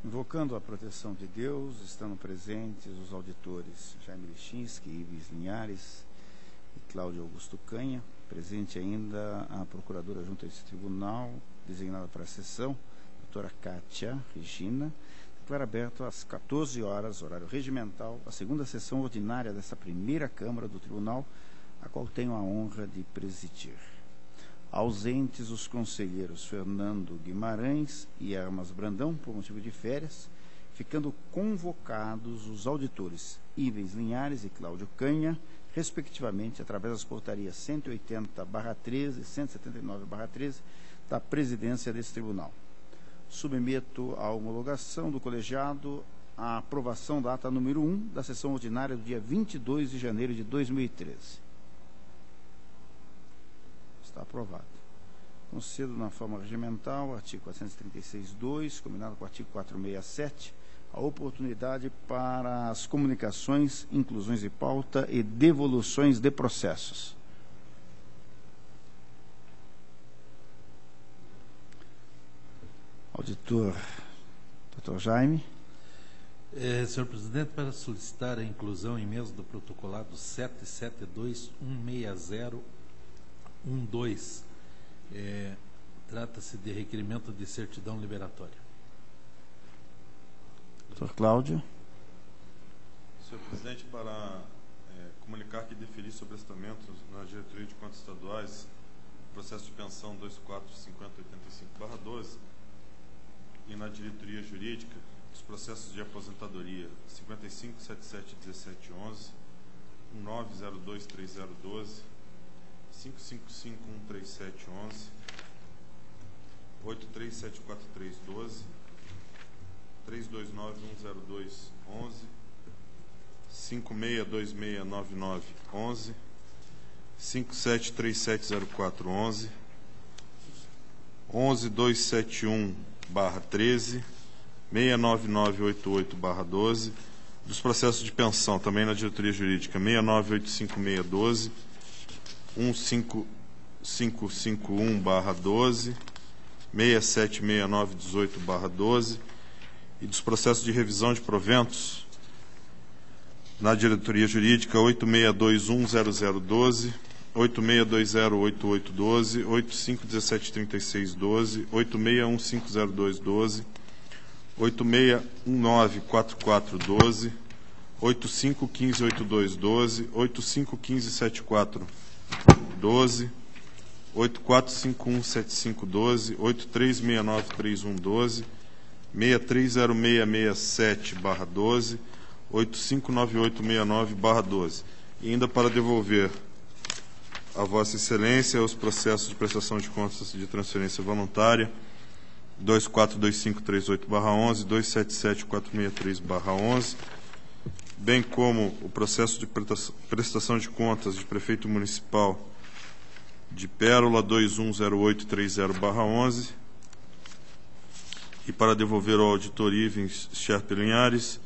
Invocando a proteção de Deus, estando presentes os auditores Jaime Lichinski, Ives Linhares e Cláudio Augusto Canha, presente ainda a procuradora junto a esse tribunal, designada para a sessão, doutora Kátia Regina. Declaro aberto às 14 horas, horário regimental, a segunda sessão ordinária dessa primeira Câmara do Tribunal, a qual tenho a honra de presidir. Ausentes os conselheiros Fernando Guimarães e Hermas Brandão, por motivo de férias, ficando convocados os auditores Ives Linhares e Cláudio Canha, respectivamente, através das portarias 180/13 e 179/13 da presidência desse tribunal. Submeto à homologação do colegiado a aprovação da ata número 1 da sessão ordinária do dia 22 de janeiro de 2013. Está aprovado. Concedo na forma regimental, artigo 436(2), combinado com o artigo 467, a oportunidade para as comunicações, inclusões de pauta e devoluções de processos. Auditor, doutor Jaime. Senhor presidente, para solicitar a inclusão em mesa do protocolado 772-16012, trata-se de requerimento de certidão liberatória. Doutor Cláudio. Senhor presidente, para comunicar que deferi sobre estamentos na diretoria de contas estaduais, processo de pensão 245085/12, e na diretoria jurídica, os processos de aposentadoria 55771711, 19023012, 55513711, 83743212, 32910211, 56269911, 57370411, 11271/13, 69988/12, dos processos de pensão, também na diretoria jurídica, 6985612, 15551/12, 676918/12, e dos processos de revisão de proventos, na diretoria jurídica, 86210012, 86208812, 85173612, 86150212, 86194412, 85158212, 85157412, 84517512, 83693112, 630667/12, 859869/12. E ainda para devolver a Vossa Excelência os processos de prestação de contas de transferência voluntária 242538/11, 277463/11, bem como o processo de prestação de contas de prefeito municipal de Pérola 210830/11, e para devolver ao auditor Ivens Scherp Linhares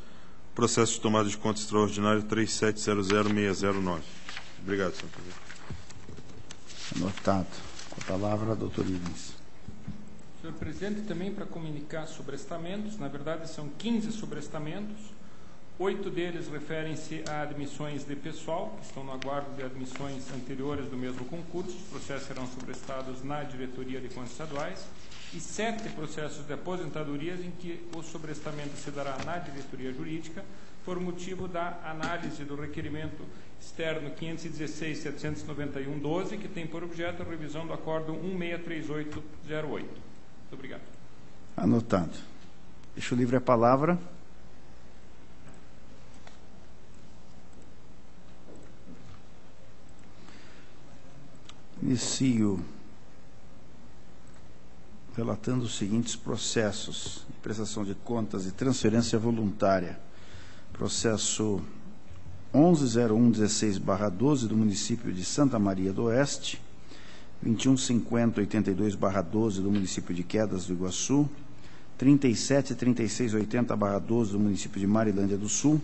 processo de tomada de conta extraordinária 3700609. Obrigado, senhor presidente. Anotado. Com a palavra, doutor Ivens. Senhor presidente, também para comunicar sobrestamentos, na verdade são 15 sobrestamentos, 8 deles referem-se a admissões de pessoal, que estão no aguardo de admissões anteriores do mesmo concurso. Os processos serão sobrestados na diretoria de contas estaduais, e 7 processos de aposentadorias em que o sobrestamento se dará na diretoria jurídica, por motivo da análise do requerimento externo 516.791/12, que tem por objeto a revisão do acórdão 163808. Muito obrigado. Anotado. Deixo livre a palavra. Inicio relatando os seguintes processos de prestação de contas e transferência voluntária. Processo 110116/12 do município de Santa Maria do Oeste, 215082/12 do município de Quedas do Iguaçu, 373680/12 do município de Marilândia do Sul,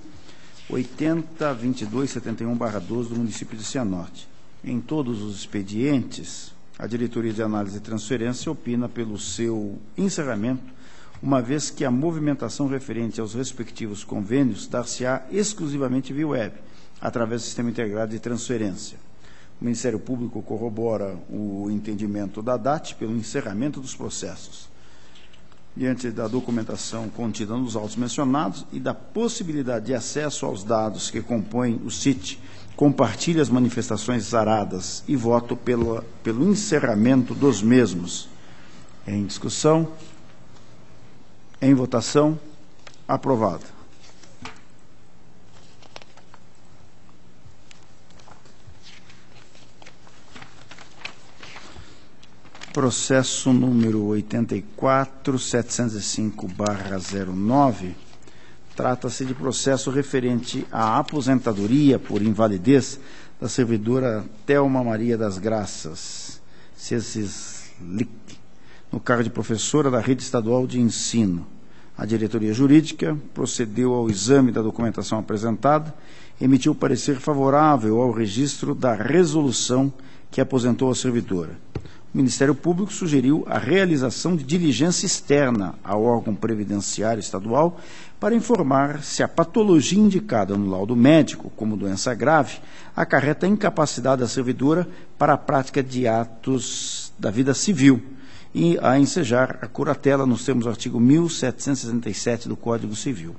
802271/12 do município de Cianorte. Em todos os expedientes, a Diretoria de Análise e Transferência opina pelo seu encerramento uma vez que a movimentação referente aos respectivos convênios dar-se-á exclusivamente via web, através do Sistema Integrado de Transferência. O Ministério Público corrobora o entendimento da DAT pelo encerramento dos processos. Diante da documentação contida nos autos mencionados e da possibilidade de acesso aos dados que compõem o CIT, compartilho as manifestações zaradas e voto pelo encerramento dos mesmos. Em discussão. Em votação. Aprovado. Processo número 84.705/09, trata-se de processo referente à aposentadoria por invalidez da servidora Thelma Maria das Graças, CESISLIC, no cargo de professora da Rede Estadual de Ensino. A diretoria jurídica procedeu ao exame da documentação apresentada, emitiu parecer favorável ao registro da resolução que aposentou a servidora. O Ministério Público sugeriu a realização de diligência externa ao órgão previdenciário estadual para informar se a patologia indicada no laudo médico como doença grave acarreta incapacidade da servidora para a prática de atos da vida civil e a ensejar a curatela nos termos do artigo 1767 do Código Civil.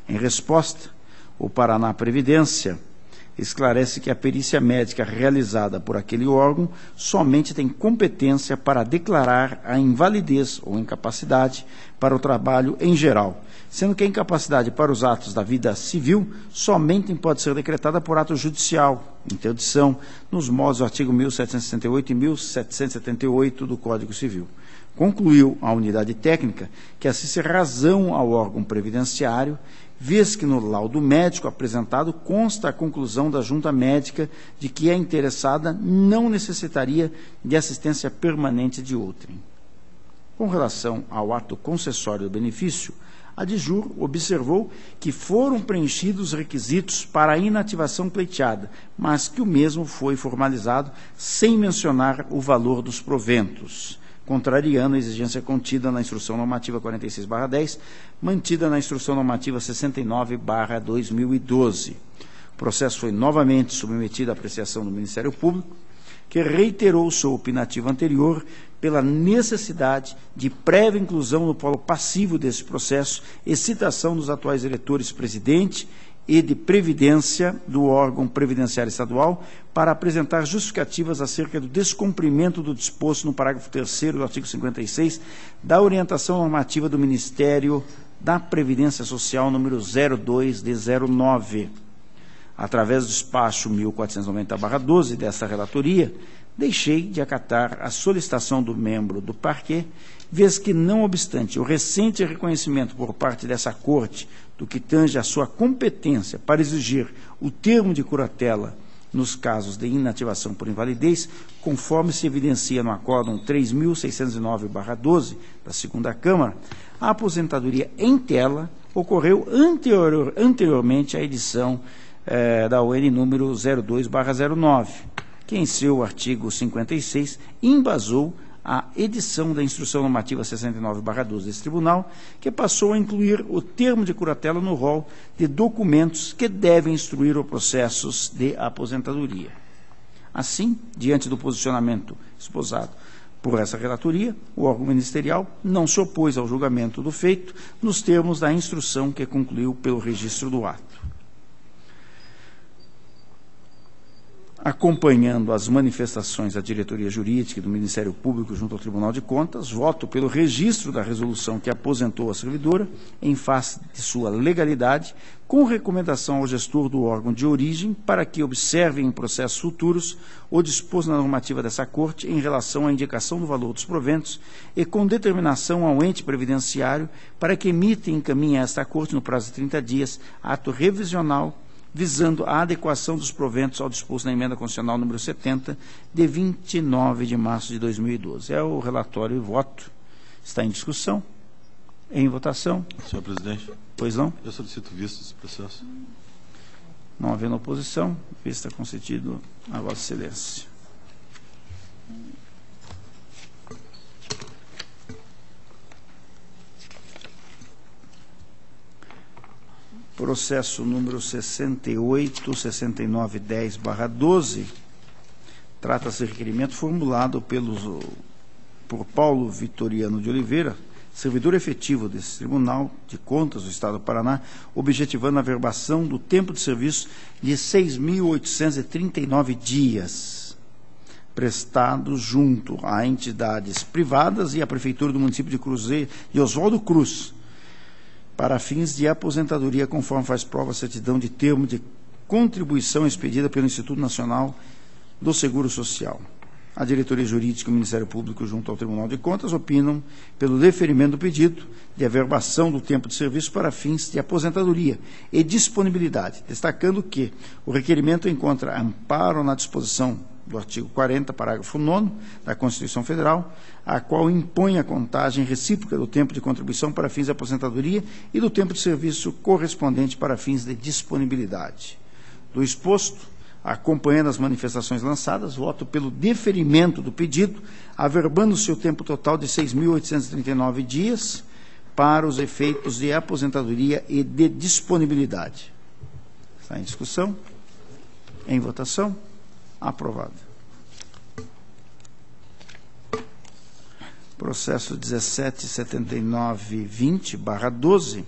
Em resposta, o Paraná Previdência esclarece que a perícia médica realizada por aquele órgão somente tem competência para declarar a invalidez ou incapacidade para o trabalho em geral, sendo que a incapacidade para os atos da vida civil somente pode ser decretada por ato judicial, interdição, nos modos do artigo 1768 e 1778 do Código Civil. Concluiu a unidade técnica que assiste razão ao órgão previdenciário, vez que no laudo médico apresentado consta a conclusão da junta médica de que a interessada não necessitaria de assistência permanente de outrem. Com relação ao ato concessório do benefício, a DIJUR observou que foram preenchidos os requisitos para a inativação pleiteada, mas que o mesmo foi formalizado sem mencionar o valor dos proventos, contrariando a exigência contida na Instrução Normativa 46/10, mantida na Instrução Normativa 69/2012. O processo foi novamente submetido à apreciação do Ministério Público, que reiterou sua opinativa anterior pela necessidade de prévia inclusão no polo passivo desse processo e citação dos atuais diretores-presidente e de Previdência do órgão previdenciário estadual para apresentar justificativas acerca do descumprimento do disposto no parágrafo 3º do artigo 56 da orientação normativa do Ministério da Previdência Social número 02 de 09. Através do despacho 1490/12 dessa relatoria, deixei de acatar a solicitação do membro do parquê, vez que, não obstante o recente reconhecimento por parte dessa Corte do que tange a sua competência para exigir o termo de curatela nos casos de inativação por invalidez, conforme se evidencia no Acórdão 3.609/12 da Segunda Câmara, a aposentadoria em tela ocorreu anteriormente à edição da ON número 02/09, que em seu artigo 56 embasou a edição da Instrução Normativa 69/12 desse Tribunal, que passou a incluir o termo de curatela no rol de documentos que devem instruir os processos de aposentadoria. Assim, diante do posicionamento esposado por essa relatoria, o órgão ministerial não se opôs ao julgamento do feito nos termos da instrução que concluiu pelo registro do ato. Acompanhando as manifestações da diretoria jurídica e do Ministério Público junto ao Tribunal de Contas, voto pelo registro da resolução que aposentou a servidora, em face de sua legalidade, com recomendação ao gestor do órgão de origem para que observem em processos futuros o disposto na normativa dessa Corte em relação à indicação do valor dos proventos e com determinação ao ente previdenciário para que emita e encaminhe a esta Corte, no prazo de 30 dias, ato revisional visando a adequação dos proventos ao disposto na emenda constitucional número 70, de 29 de março de 2012. É o relatório e voto. Está em discussão. Em votação. Senhor presidente. Pois não? Eu solicito vista desse processo. Não havendo oposição, vista concedido a Vossa Excelência. Processo número 686910/12, trata-se de requerimento formulado por Paulo Vitoriano de Oliveira, servidor efetivo desse Tribunal de Contas do Estado do Paraná, objetivando a averbação do tempo de serviço de 6.839 dias, prestados junto a entidades privadas e à Prefeitura do município de Cruzeiro de Oswaldo Cruz, para fins de aposentadoria, conforme faz prova a certidão de termo de contribuição expedida pelo Instituto Nacional do Seguro Social. A Diretoria Jurídica e o Ministério Público, junto ao Tribunal de Contas, opinam pelo deferimento do pedido de averbação do tempo de serviço para fins de aposentadoria e disponibilidade, destacando que o requerimento encontra amparo na disposição do artigo 40, parágrafo 9º da Constituição Federal, a qual impõe a contagem recíproca do tempo de contribuição para fins de aposentadoria e do tempo de serviço correspondente para fins de disponibilidade. Do exposto, acompanhando as manifestações lançadas, voto pelo deferimento do pedido, averbando-se o tempo total de 6.839 dias para os efeitos de aposentadoria e de disponibilidade. Está em discussão? Em votação? Aprovado. Processo 177920/12,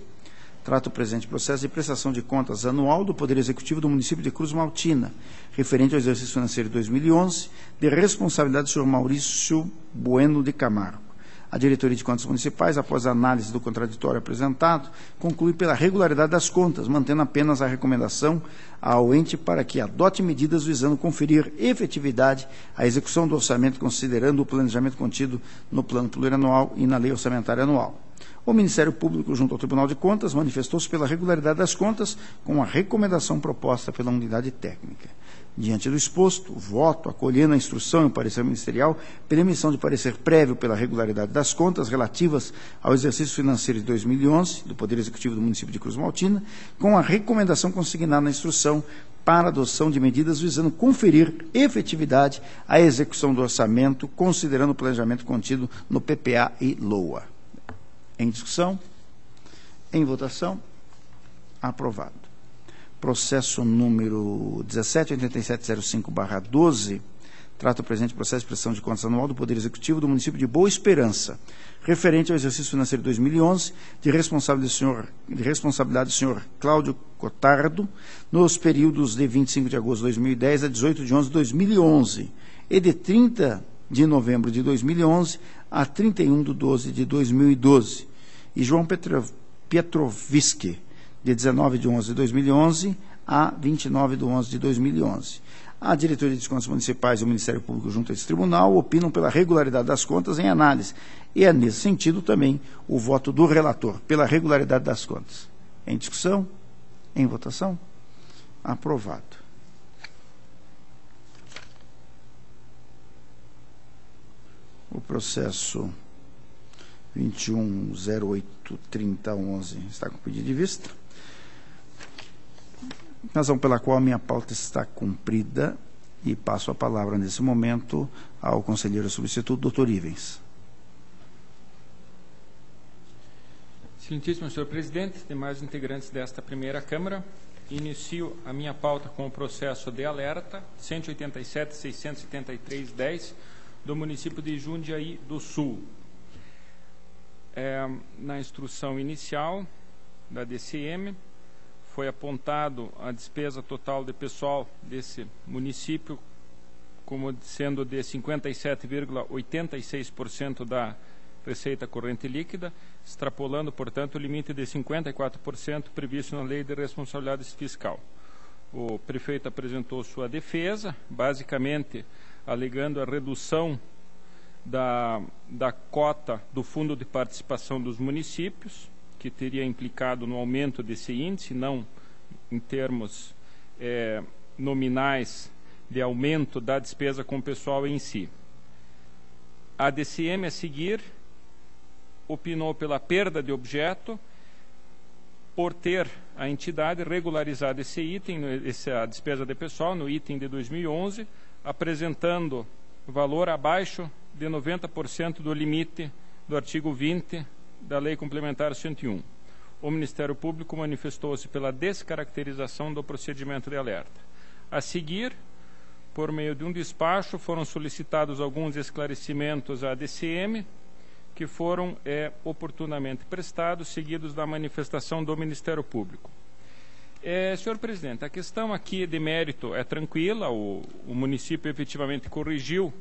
trata o presente processo de prestação de contas anual do Poder Executivo do município de Cruz Maltina, referente ao exercício financeiro de 2011, de responsabilidade do senhor Maurício Bueno de Camargo. A Diretoria de Contas Municipais, após a análise do contraditório apresentado, conclui pela regularidade das contas, mantendo apenas a recomendação ao ente para que adote medidas visando conferir efetividade à execução do orçamento, considerando o planejamento contido no Plano Plurianual e na Lei Orçamentária Anual. O Ministério Público, junto ao Tribunal de Contas, manifestou-se pela regularidade das contas com a recomendação proposta pela unidade técnica. Diante do exposto, voto acolhendo a instrução e o parecer ministerial pela emissão de parecer prévio pela regularidade das contas relativas ao exercício financeiro de 2011 do Poder Executivo do município de Cruz Maltina, com a recomendação consignada na instrução para adoção de medidas visando conferir efetividade à execução do orçamento, considerando o planejamento contido no PPA e LOA. Em discussão? Em votação? Aprovado. Processo número 178705/12, trata o presente processo de prestação de contas anual do Poder Executivo do município de Boa Esperança, referente ao exercício financeiro de 2011, de responsabilidade do senhor Cláudio Cotardo, nos períodos de 25 de agosto de 2010 a 18 de 11 de 2011 e de 30 de novembro de 2011 a 31 de 12 de 2012. E João Petroviski, de 19 de 11 de 2011 a 29 de 11 de 2011. A Diretoria de Contas Municipais e o Ministério Público, junto a esse tribunal, opinam pela regularidade das contas em análise. E é, nesse sentido, também o voto do relator, pela regularidade das contas. Em discussão? Em votação? Aprovado. O processo 21083011 está com pedido de vista, razão pela qual a minha pauta está cumprida e passo a palavra nesse momento ao conselheiro substituto, doutor Ivens. Excelentíssimo senhor presidente, demais integrantes desta primeira Câmara, inicio a minha pauta com o processo de alerta 187.673.10 do município de Jundiaí do Sul. Na instrução inicial da DCM, foi apontado a despesa total de pessoal desse município como sendo de 57,86% da receita corrente líquida, extrapolando, portanto, o limite de 54% previsto na Lei de Responsabilidade Fiscal. O prefeito apresentou sua defesa, basicamente alegando a redução da cota do Fundo de Participação dos Municípios, que teria implicado no aumento desse índice, não em termos nominais de aumento da despesa com o pessoal em si. A DCM, a seguir, opinou pela perda de objeto, por ter a entidade regularizado esse item, essa despesa de pessoal, no item de 2011, apresentando valor abaixo de 90% do limite do artigo 20 da Lei Complementar 101. o Ministério Público manifestou-se pela descaracterização do procedimento de alerta. A seguir, por meio de um despacho, foram solicitados alguns esclarecimentos à DCM, que foram oportunamente prestados, seguidos da manifestação do Ministério Público. Senhor presidente, a questão aqui de mérito é tranquila, o município efetivamente corrigiu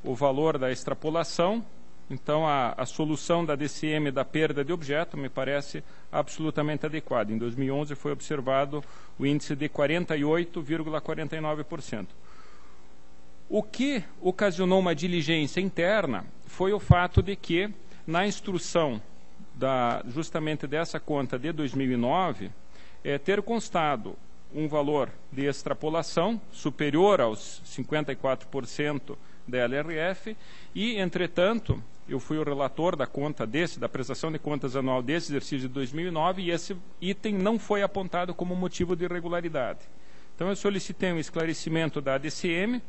o valor da extrapolação, então a solução da DCM da perda de objeto me parece absolutamente adequada. Em 2011 foi observado o índice de 48,49%. O que ocasionou uma diligência interna foi o fato de que, na instrução justamente dessa conta de 2009, ter constado um valor de extrapolação superior aos 54% da LRF e, entretanto, eu fui o relator da conta da prestação de contas anual desse exercício de 2009 e esse item não foi apontado como motivo de irregularidade. Então, eu solicitei um esclarecimento da ADCM,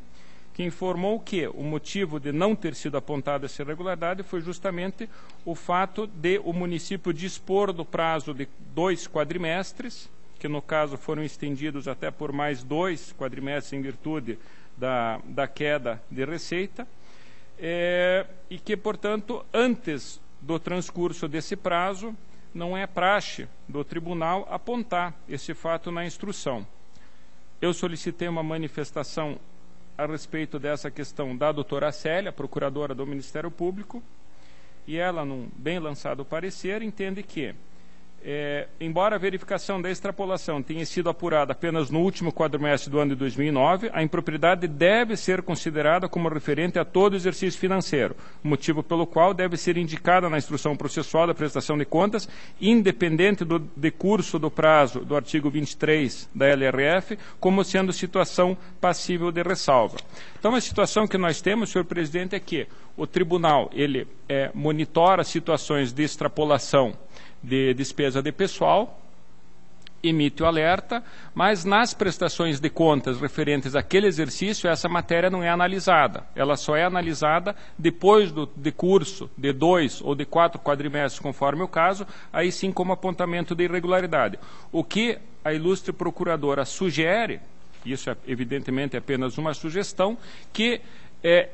que informou que o motivo de não ter sido apontada essa irregularidade foi justamente o fato de o município dispor do prazo de 2 quadrimestres, que no caso foram estendidos até por mais 2 quadrimestres em virtude da queda de receita, e que, portanto, antes do transcurso desse prazo, não é praxe do tribunal apontar esse fato na instrução. Eu solicitei uma manifestação a respeito dessa questão da doutora Célia, procuradora do Ministério Público, e ela, num bem lançado parecer, entende que, embora a verificação da extrapolação tenha sido apurada apenas no último quadrimestre do ano de 2009, a impropriedade deve ser considerada como referente a todo o exercício financeiro, motivo pelo qual deve ser indicada na instrução processual da prestação de contas, independente do decurso do prazo do artigo 23 da LRF, como sendo situação passível de ressalva. Então, a situação que nós temos, senhor presidente, é que o tribunal ele monitora situações de extrapolação de despesa de pessoal, emite o alerta, mas nas prestações de contas referentes àquele exercício, essa matéria não é analisada. Ela só é analisada depois do decurso de 2 ou de 4 quadrimestres, conforme o caso, aí sim como apontamento de irregularidade. O que a ilustre procuradora sugere, isso evidentemente é apenas uma sugestão, que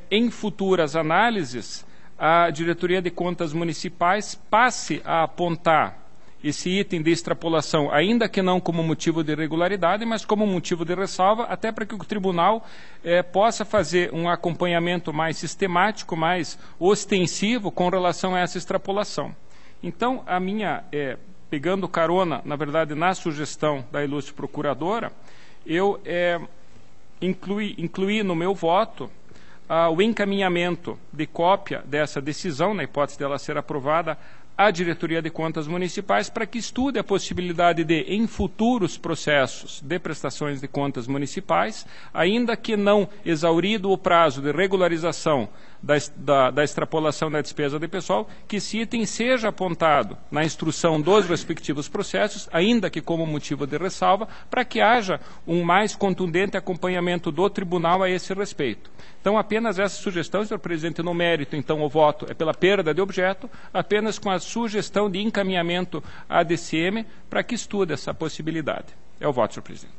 em futuras análises a Diretoria de Contas Municipais passe a apontar esse item de extrapolação, ainda que não como motivo de irregularidade, mas como motivo de ressalva, até para que o tribunal possa fazer um acompanhamento mais sistemático, mais ostensivo com relação a essa extrapolação. Então, a minha, pegando carona, na verdade, na sugestão da ilustre procuradora, eu incluí no meu voto o encaminhamento de cópia dessa decisão, na hipótese dela ser aprovada, à Diretoria de Contas Municipais, para que estude a possibilidade de, em futuros processos de prestações de contas municipais, ainda que não exaurido o prazo de regularização da extrapolação da despesa de pessoal, que esse item seja apontado na instrução dos respectivos processos, ainda que como motivo de ressalva, para que haja um mais contundente acompanhamento do tribunal a esse respeito. Então, apenas essa sugestão, senhor presidente, no mérito, então, o voto é pela perda de objeto, apenas com a sugestão de encaminhamento à DCM para que estude essa possibilidade. É o voto, senhor presidente.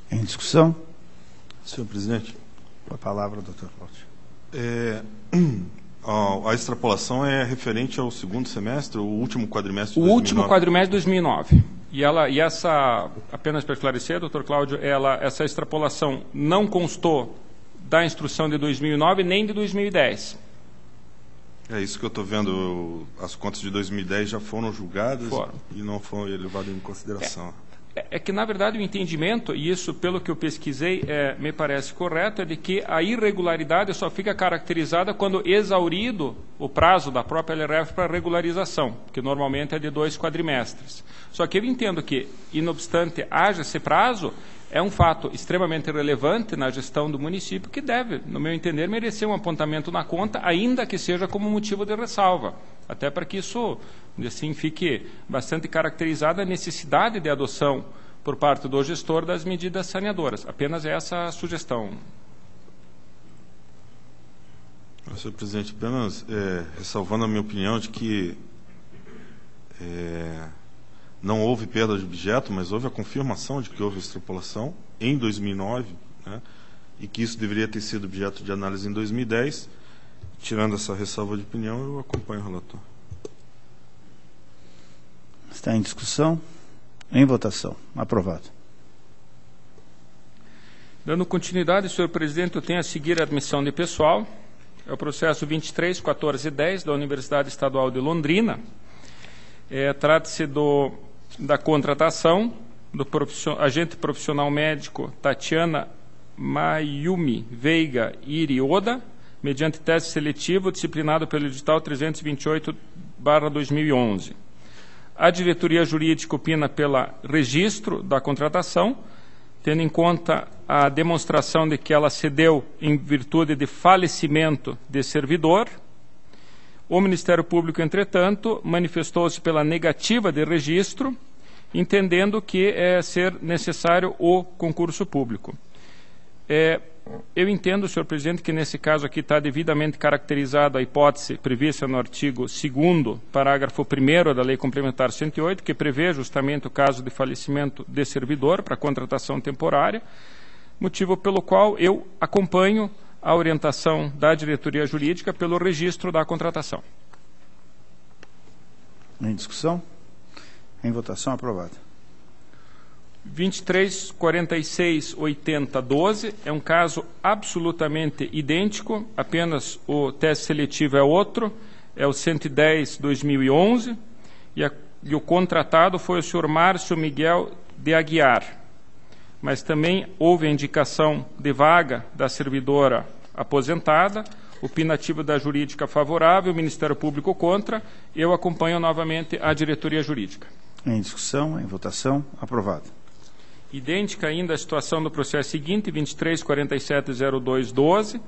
Em discussão? Senhor presidente. Com a palavra, doutor Cláudio. A extrapolação é referente ao segundo semestre, ou último quadrimestre de 2009? O último quadrimestre de 2009. E essa, apenas para esclarecer, doutor Cláudio, essa extrapolação não constou da instrução de 2009 nem de 2010. É isso que eu estou vendo, as contas de 2010 já foram julgadas e não foram levadas em consideração. É que, na verdade, o entendimento, e isso pelo que eu pesquisei me parece correto, é de que a irregularidade só fica caracterizada quando exaurido o prazo da própria LRF para regularização, que normalmente é de 2 quadrimestres. Só que eu entendo que, inobstante haja esse prazo, é um fato extremamente relevante na gestão do município que deve, no meu entender, merecer um apontamento na conta, ainda que seja como motivo de ressalva. Até para que isso, assim, fique bastante caracterizada a necessidade de adoção por parte do gestor das medidas saneadoras. Apenas essa sugestão. Senhor presidente, apenas ressalvando a minha opinião de que não houve perda de objeto, mas houve a confirmação de que houve extrapolação em 2009, né, e que isso deveria ter sido objeto de análise em 2010. Tirando essa ressalva de opinião, eu acompanho o relator. Está em discussão. Em votação. Aprovado. Dando continuidade, senhor presidente, eu tenho a seguir a admissão de pessoal. É o processo 23.1410 da Universidade Estadual de Londrina. Trata-se da contratação do agente profissional médico Tatiana Mayumi Veiga Irioda, mediante teste seletivo disciplinado pelo edital 328/2011. A diretoria jurídica opina pelo registro da contratação, tendo em conta a demonstração de que ela cedeu em virtude de falecimento de servidor. O Ministério Público, entretanto, manifestou-se pela negativa de registro, entendendo que é ser necessário o concurso público. Eu entendo, senhor presidente, que nesse caso aqui está devidamente caracterizada a hipótese prevista no artigo 2º, parágrafo 1º da Lei Complementar 108, que prevê justamente o caso de falecimento de servidor para contratação temporária, motivo pelo qual eu acompanho a orientação da diretoria jurídica pelo registro da contratação. Em discussão? Em votação, aprovado. 23.46.80.12 é um caso absolutamente idêntico, apenas o teste seletivo é outro, é o 110/2011, e o contratado foi o senhor Márcio Miguel de Aguiar. Mas também houve a indicação de vaga da servidora aposentada, opinativa da jurídica favorável, o Ministério Público contra. Eu acompanho novamente a diretoria jurídica. Em discussão, em votação, aprovado. Idêntica ainda a situação do processo seguinte, 23.47.02.12,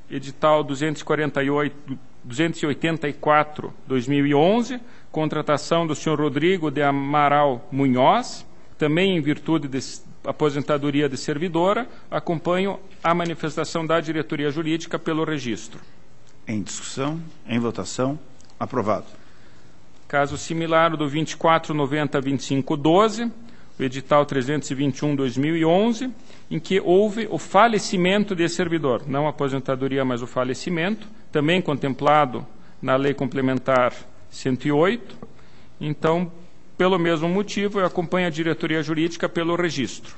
edital 284/2011, contratação do senhor Rodrigo de Amaral Munhoz, também em virtude de aposentadoria de servidora. Acompanho a manifestação da diretoria jurídica pelo registro. Em discussão, em votação, aprovado. Caso similar ao do 24.90.25.12, o edital 321/2011, em que houve o falecimento de servidor, não a aposentadoria, mas o falecimento, também contemplado na Lei Complementar 108. Então, pelo mesmo motivo, eu acompanho a diretoria jurídica pelo registro.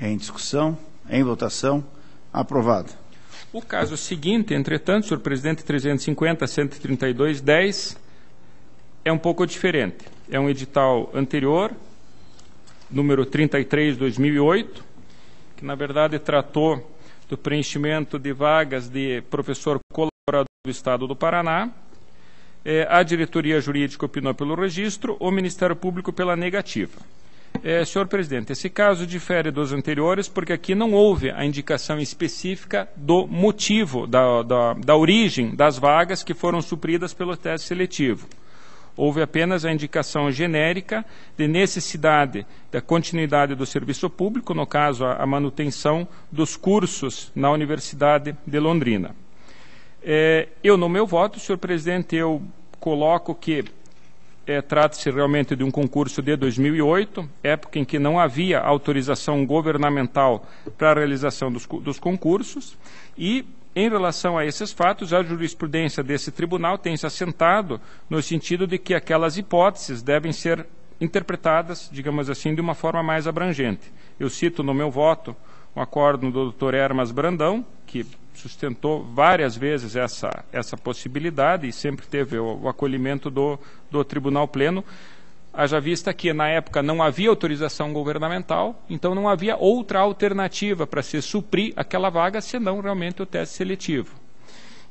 Em discussão, em votação, aprovado. O caso seguinte, entretanto, senhor presidente, 350.132.10, é um pouco diferente. É um edital anterior, número 33/2008, que na verdade tratou do preenchimento de vagas de professor colaborador do Estado do Paraná. A diretoria jurídica opinou pelo registro, o Ministério Público pela negativa. Senhor presidente, esse caso difere dos anteriores porque aqui não houve a indicação específica do motivo, da origem das vagas que foram supridas pelo teste seletivo. Houve apenas a indicação genérica de necessidade da continuidade do serviço público, no caso, a manutenção dos cursos na Universidade de Londrina. Eu, no meu voto, senhor presidente, eu coloco que trata-se realmente de um concurso de 2008, época em que não havia autorização governamental para a realização dos concursos, e em relação a esses fatos, a jurisprudência desse tribunal tem se assentado no sentido de que aquelas hipóteses devem ser interpretadas, digamos assim, de uma forma mais abrangente. Eu cito no meu voto um acórdão do Dr. Hermas Brandão, que sustentou várias vezes essa possibilidade e sempre teve o acolhimento do Tribunal Pleno, haja vista que na época não havia autorização governamental, então não havia outra alternativa para se suprir aquela vaga, senão realmente o teste seletivo.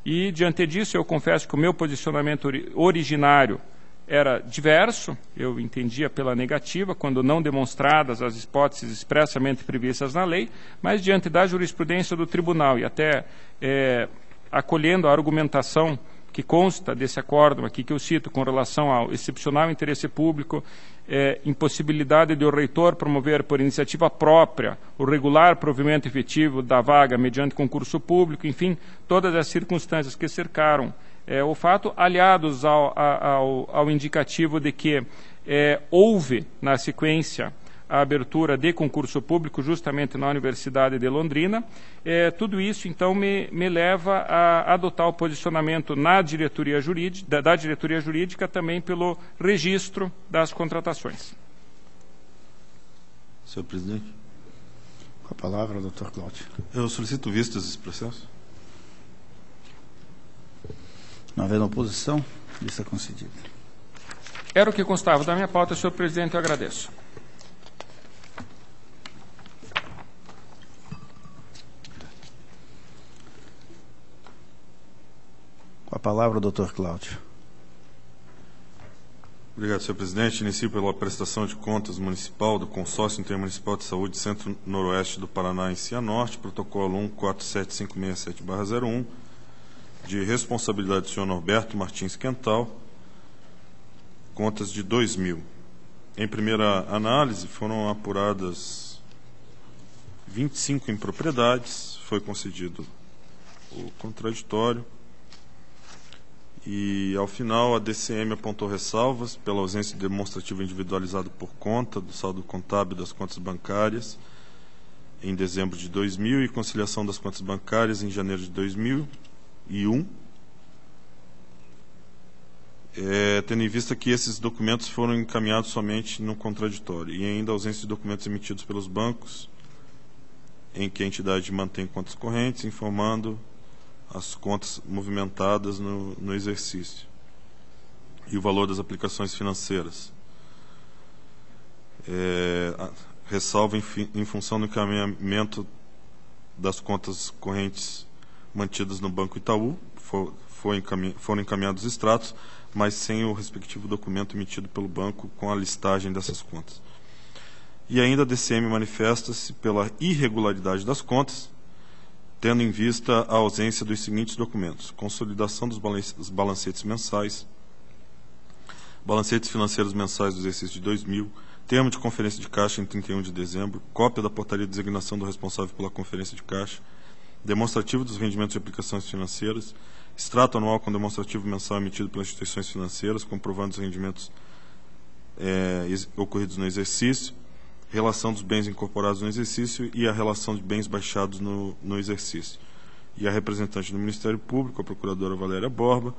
E diante disso, eu confesso que o meu posicionamento originário era diverso, eu entendia pela negativa, quando não demonstradas as hipóteses expressamente previstas na lei, mas diante da jurisprudência do tribunal e até acolhendo a argumentação que consta desse acórdão aqui que eu cito com relação ao excepcional interesse público, impossibilidade de o reitor promover por iniciativa própria o regular provimento efetivo da vaga mediante concurso público, enfim, todas as circunstâncias que cercaram o fato, aliados ao indicativo de que houve, na sequência, a abertura de concurso público justamente na Universidade de Londrina. Tudo isso, então, me leva a adotar o posicionamento da diretoria jurídica também pelo registro das contratações. Senhor presidente. Com a palavra, doutor Cláudio. Eu solicito vistas desse processo. Não havendo oposição, vista concedida. Era o que constava da minha pauta, senhor presidente, eu agradeço. Com a palavra, o doutor Cláudio. Obrigado, senhor presidente. Inicio pela prestação de contas municipal do Consórcio Intermunicipal de Saúde Centro-Noroeste do Paraná em Cianorte, protocolo 1475767/01, de responsabilidade do senhor Norberto Martins Quental, contas de 2000. Em primeira análise, foram apuradas 25 impropriedades, foi concedido o contraditório, e, ao final, a DCM apontou ressalvas pela ausência de demonstrativo individualizado por conta do saldo contábil das contas bancárias em dezembro de 2000 e conciliação das contas bancárias em janeiro de 2001, tendo em vista que esses documentos foram encaminhados somente no contraditório, e ainda a ausência de documentos emitidos pelos bancos em que a entidade mantém contas correntes, informando as contas movimentadas no exercício e o valor das aplicações financeiras. Ressalva em função do encaminhamento das contas correntes mantidas no Banco Itaú, foram encaminhados extratos, mas sem o respectivo documento emitido pelo banco com a listagem dessas contas. E ainda a DCM manifesta-se pela irregularidade das contas, tendo em vista a ausência dos seguintes documentos: consolidação dos balancetes mensais, balancetes financeiros mensais do exercício de 2000, termo de conferência de caixa em 31 de dezembro, cópia da portaria de designação do responsável pela conferência de caixa, demonstrativo dos rendimentos de aplicações financeiras, extrato anual com demonstrativo mensal emitido pelas instituições financeiras, comprovando os rendimentos ocorridos no exercício, relação dos bens incorporados no exercício e a relação de bens baixados no exercício. E a representante do Ministério Público, a procuradora Valéria Borba,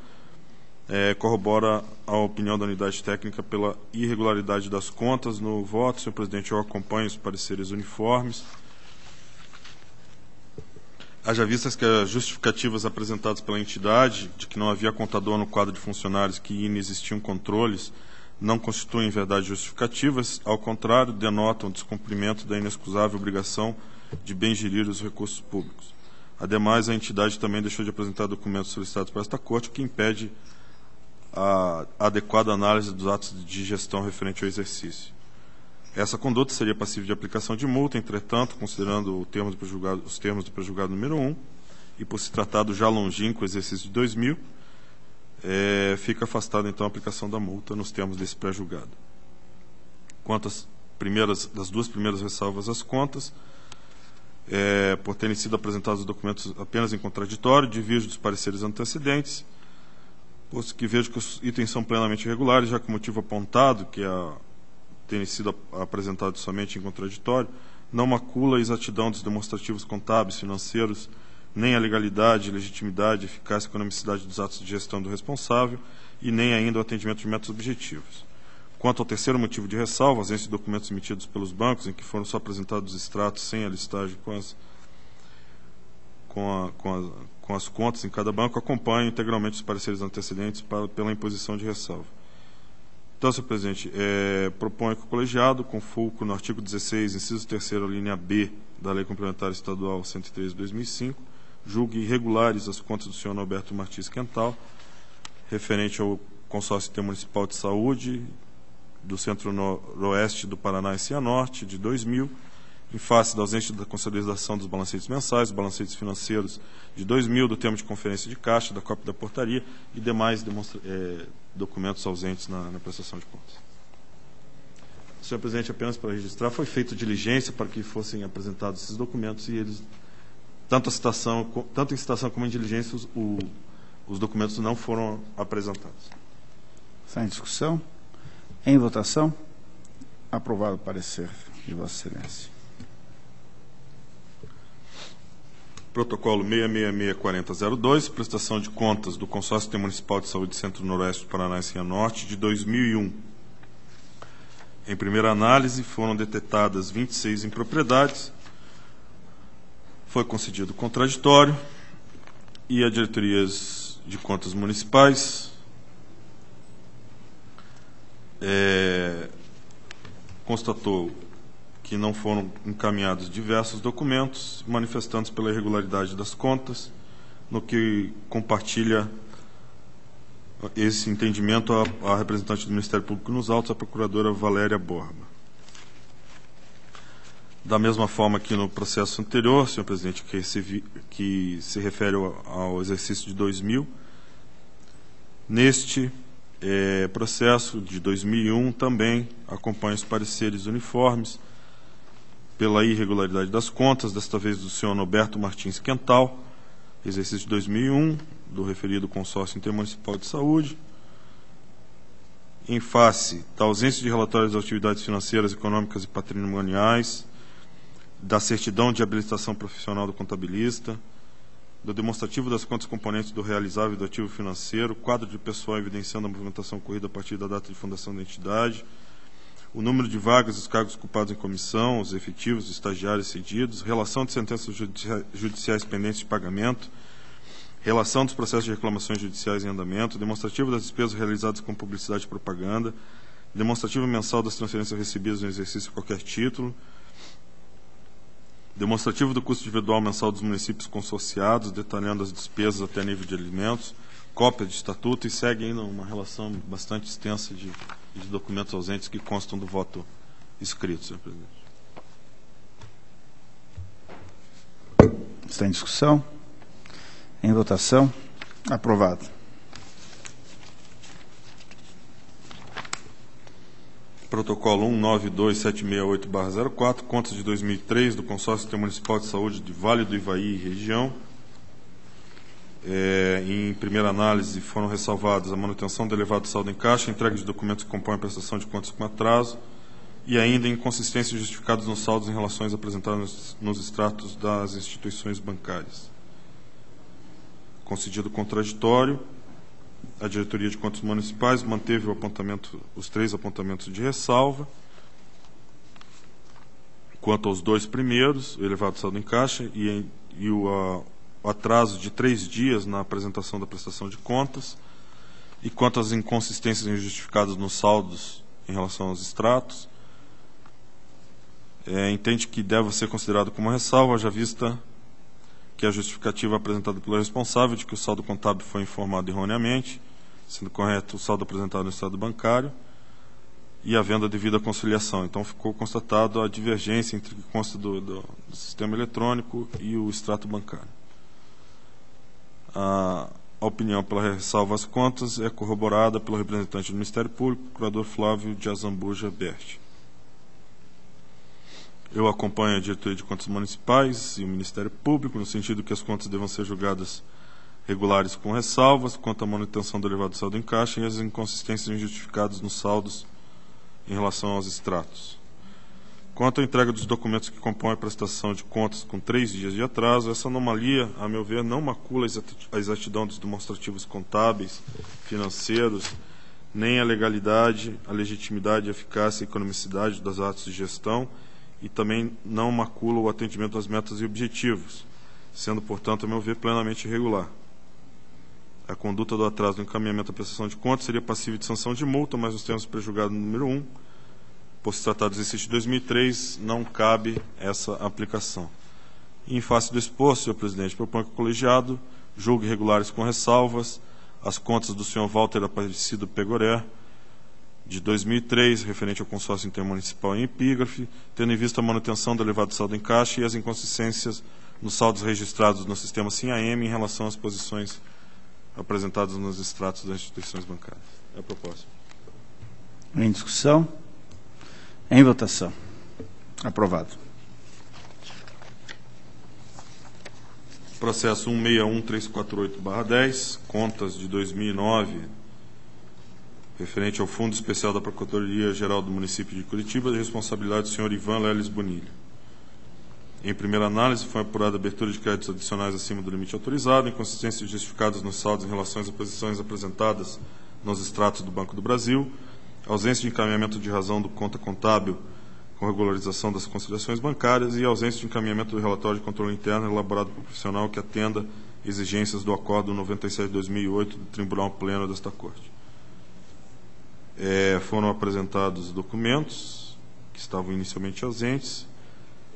corrobora a opinião da unidade técnica pela irregularidade das contas. No voto, senhor presidente, eu acompanho os pareceres uniformes. Haja vistas que as justificativas apresentadas pela entidade de que não havia contador no quadro de funcionários, que inexistiam controles, não constituem verdade justificativas, ao contrário, denotam descumprimento da inexcusável obrigação de bem gerir os recursos públicos. Ademais, a entidade também deixou de apresentar documentos solicitados para esta Corte, o que impede a adequada análise dos atos de gestão referente ao exercício. Essa conduta seria passível de aplicação de multa, entretanto, considerando os termos do pré-julgado número 1, e por se tratar do já longínquo exercício de 2000, fica afastada, então, a aplicação da multa nos termos desse pré-julgado. Quanto das duas primeiras ressalvas às contas, por terem sido apresentados os documentos apenas em contraditório, divirjo dos pareceres antecedentes, posto que vejo que os itens são plenamente irregulares, já que o motivo apontado, que terem sido apresentados somente em contraditório, não macula a exatidão dos demonstrativos contábeis, financeiros, nem a legalidade, legitimidade, eficácia e economicidade dos atos de gestão do responsável, e nem ainda o atendimento de métodos objetivos. Quanto ao terceiro motivo de ressalva, ausência de documentos emitidos pelos bancos, em que foram só apresentados extratos sem a listagem com as contas em cada banco, acompanho integralmente os pareceres antecedentes pela imposição de ressalva. Então, senhor presidente, proponho que o colegiado, com fulcro no artigo 16, inciso 3º, linha B, da Lei Complementar Estadual 103 de 2005, julgue irregulares as contas do senhor Norberto Martins Quental, referente ao Consórcio Intermunicipal de Saúde do Centro-Noroeste do Paraná e Cianorte, de 2000, em face da ausência da consolidação dos balancetes mensais, balancetes financeiros de 2000, do termo de conferência de caixa, da cópia da portaria e demais documentos ausentes na prestação de contas. Senhor presidente, apenas para registrar, foi feita diligência para que fossem apresentados esses documentos e eles, tanto em citação como em diligência, o os documentos não foram apresentados. Está em discussão? Em votação? Aprovado o parecer de Vossa Excelência. Protocolo 666-4002, prestação de contas do Consórcio Intermunicipal de Saúde Centro-Noroeste do Paraná e Cianorte de 2001. Em primeira análise, foram detectadas 26 impropriedades, foi concedido contraditório e a diretorias de contas municipais constatou que não foram encaminhados diversos documentos manifestantes pela irregularidade das contas, no que compartilha esse entendimento a representante do Ministério Público nos autos, a procuradora Valéria Borba. Da mesma forma que no processo anterior, senhor presidente, que se refere ao exercício de 2000, neste processo de 2001 também acompanha os pareceres uniformes pela irregularidade das contas, desta vez do senhor Norberto Martins Quental, exercício de 2001, do referido Consórcio Intermunicipal de Saúde. Em face da ausência de relatórios das atividades financeiras, econômicas e patrimoniais, da certidão de habilitação profissional do contabilista, do demonstrativo das contas componentes do realizável e do ativo financeiro, quadro de pessoal evidenciando a movimentação ocorrida a partir da data de fundação da entidade, o número de vagas e os cargos ocupados em comissão, os efetivos, os estagiários cedidos, relação de sentenças judiciais pendentes de pagamento, relação dos processos de reclamações judiciais em andamento, demonstrativo das despesas realizadas com publicidade e propaganda, demonstrativo mensal das transferências recebidas no exercício de qualquer título, demonstrativo do custo individual mensal dos municípios consorciados, detalhando as despesas até nível de alimentos, cópia de estatuto, e segue ainda uma relação bastante extensa de documentos ausentes que constam do voto escrito, senhor presidente. Está em discussão? Em votação? Aprovado. Protocolo 192768/04, contas de 2003 do Consórcio Intermunicipal de Saúde de Vale do Ivaí e região. Em primeira análise, foram ressalvadas a manutenção do elevado saldo em caixa, entrega de documentos que compõem a prestação de contas com atraso e ainda inconsistências justificadas nos saldos em relações apresentadas nos extratos das instituições bancárias. Concedido contraditório, a Diretoria de Contas Municipais manteve os 3 apontamentos de ressalva. Quanto aos 2 primeiros, o elevado saldo em caixa e o atraso de 3 dias na apresentação da prestação de contas, e quanto às inconsistências injustificadas nos saldos em relação aos extratos, entende que deve ser considerado como ressalva, já vista que a justificativa apresentada pelo responsável de que o saldo contábil foi informado erroneamente, sendo correto o saldo apresentado no estado bancário, e havendo a devida conciliação. Então, ficou constatado a divergência entre o que consta do sistema eletrônico e o extrato bancário. A opinião pela ressalva às contas é corroborada pelo representante do Ministério Público, procurador Flávio de Azambuja Berti. Eu acompanho a Diretoria de Contas Municipais e o Ministério Público, no sentido que as contas devam ser julgadas regulares com ressalvas, quanto à manutenção do elevado saldo em caixa e as inconsistências injustificadas nos saldos em relação aos extratos. Quanto à entrega dos documentos que compõem a prestação de contas com 3 dias de atraso, essa anomalia, a meu ver, não macula a exatidão dos demonstrativos contábeis, financeiros, nem a legalidade, a legitimidade, a eficácia e a economicidade das atos de gestão, e também não macula o atendimento às metas e objetivos, sendo, portanto, a meu ver, plenamente irregular. A conduta do atraso no encaminhamento da prestação de contas seria passível de sanção de multa, mas nos termos prejulgado número 1, por se tratar do exercício de 2003, não cabe essa aplicação. E, em face do exposto, senhor presidente, proponho que o colegiado julgue regulares com ressalvas as contas do senhor Walter Aparecido Pegoré, de 2003, referente ao consórcio intermunicipal em epígrafe, tendo em vista a manutenção do elevado saldo em caixa e as inconsistências nos saldos registrados no sistema SIM-AM em relação às posições apresentadas nos extratos das instituições bancárias. É a proposta. Em discussão? Em votação. Aprovado. Processo 161348/10, contas de 2009, referente ao Fundo Especial da Procuradoria-Geral do Município de Curitiba, de responsabilidade do senhor Ivan Leles Bonilha. Em primeira análise, foi apurada a abertura de créditos adicionais acima do limite autorizado, inconsistências justificadas nos saldos em relação às posições apresentadas nos extratos do Banco do Brasil, ausência de encaminhamento de razão do conta contábil com regularização das conciliações bancárias e ausência de encaminhamento do relatório de controle interno elaborado por profissional que atenda exigências do Acordo 97 de 2008 do Tribunal Pleno desta Corte. Foram apresentados documentos que estavam inicialmente ausentes,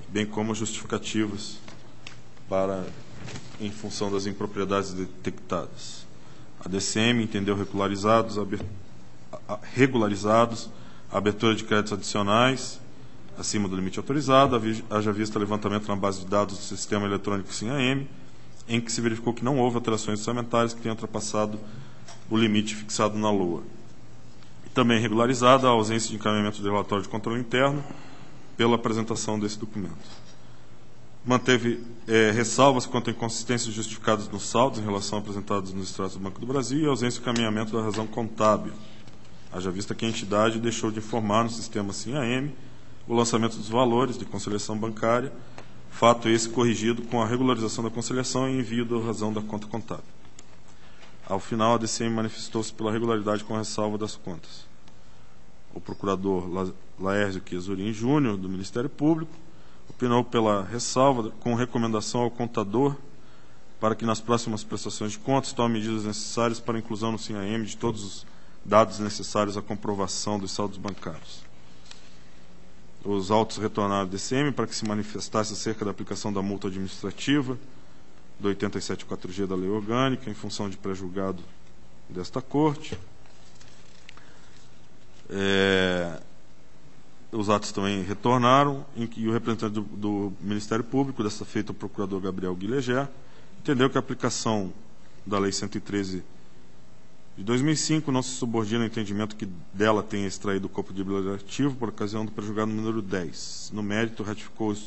bem como justificativas em função das impropriedades detectadas. A DCM entendeu regularizados a abertura de créditos adicionais acima do limite autorizado, haja vista levantamento na base de dados do sistema eletrônico SIM-AM, em que se verificou que não houve alterações orçamentárias que tenham ultrapassado o limite fixado na LOA. E também regularizada a ausência de encaminhamento de relatório de controle interno pela apresentação desse documento. Manteve ressalvas quanto a inconsistências justificadas nos saldos em relação apresentados nos extratos do Banco do Brasil e ausência de encaminhamento da razão contábil, haja vista que a entidade deixou de informar no sistema SIM-AM o lançamento dos valores de conciliação bancária, fato esse corrigido com a regularização da conciliação e envio da razão da conta contábil. Ao final, a DCM manifestou-se pela regularidade com ressalva das contas. O procurador Laércio Chiasorin Júnior, do Ministério Público, opinou pela ressalva com recomendação ao contador para que nas próximas prestações de contas tome medidas necessárias para a inclusão no SIM-AM de todos os dados necessários à comprovação dos saldos bancários. Os autos retornaram à DCM para que se manifestasse acerca da aplicação da multa administrativa do 87.4G da Lei Orgânica, em função de pré-julgado desta Corte. Os atos também retornaram, em que o representante do Ministério Público, desta feita o procurador Gabriel Guileger, entendeu que a aplicação da Lei 113 de 2005 não se subordina ao entendimento que dela tenha extraído o corpo deliberativo por ocasião do pré-julgado número 10. No mérito, ratificou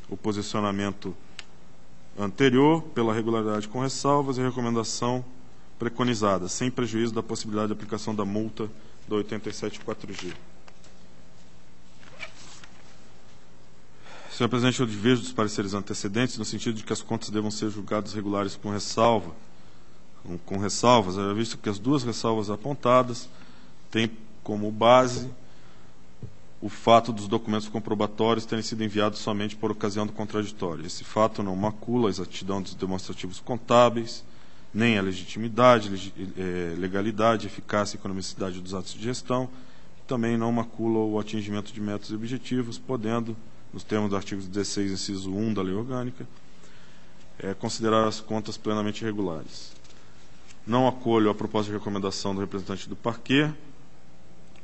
o posicionamento anterior pela regularidade com ressalvas e recomendação preconizada, sem prejuízo da possibilidade de aplicação da multa do 87.4G. Senhor Presidente, eu diverjo dos pareceres antecedentes no sentido de que as contas devam ser julgadas regulares com ressalvas, visto que as duas ressalvas apontadas têm como base o fato dos documentos comprobatórios terem sido enviados somente por ocasião do contraditório. Esse fato não macula a exatidão dos demonstrativos contábeis, nem a legitimidade, legalidade, eficácia e economicidade dos atos de gestão, também não macula o atingimento de metas e objetivos, podendo, nos termos do artigo 16, inciso 1 da Lei Orgânica, considerar as contas plenamente regulares. Não acolho a proposta de recomendação do representante do parquê,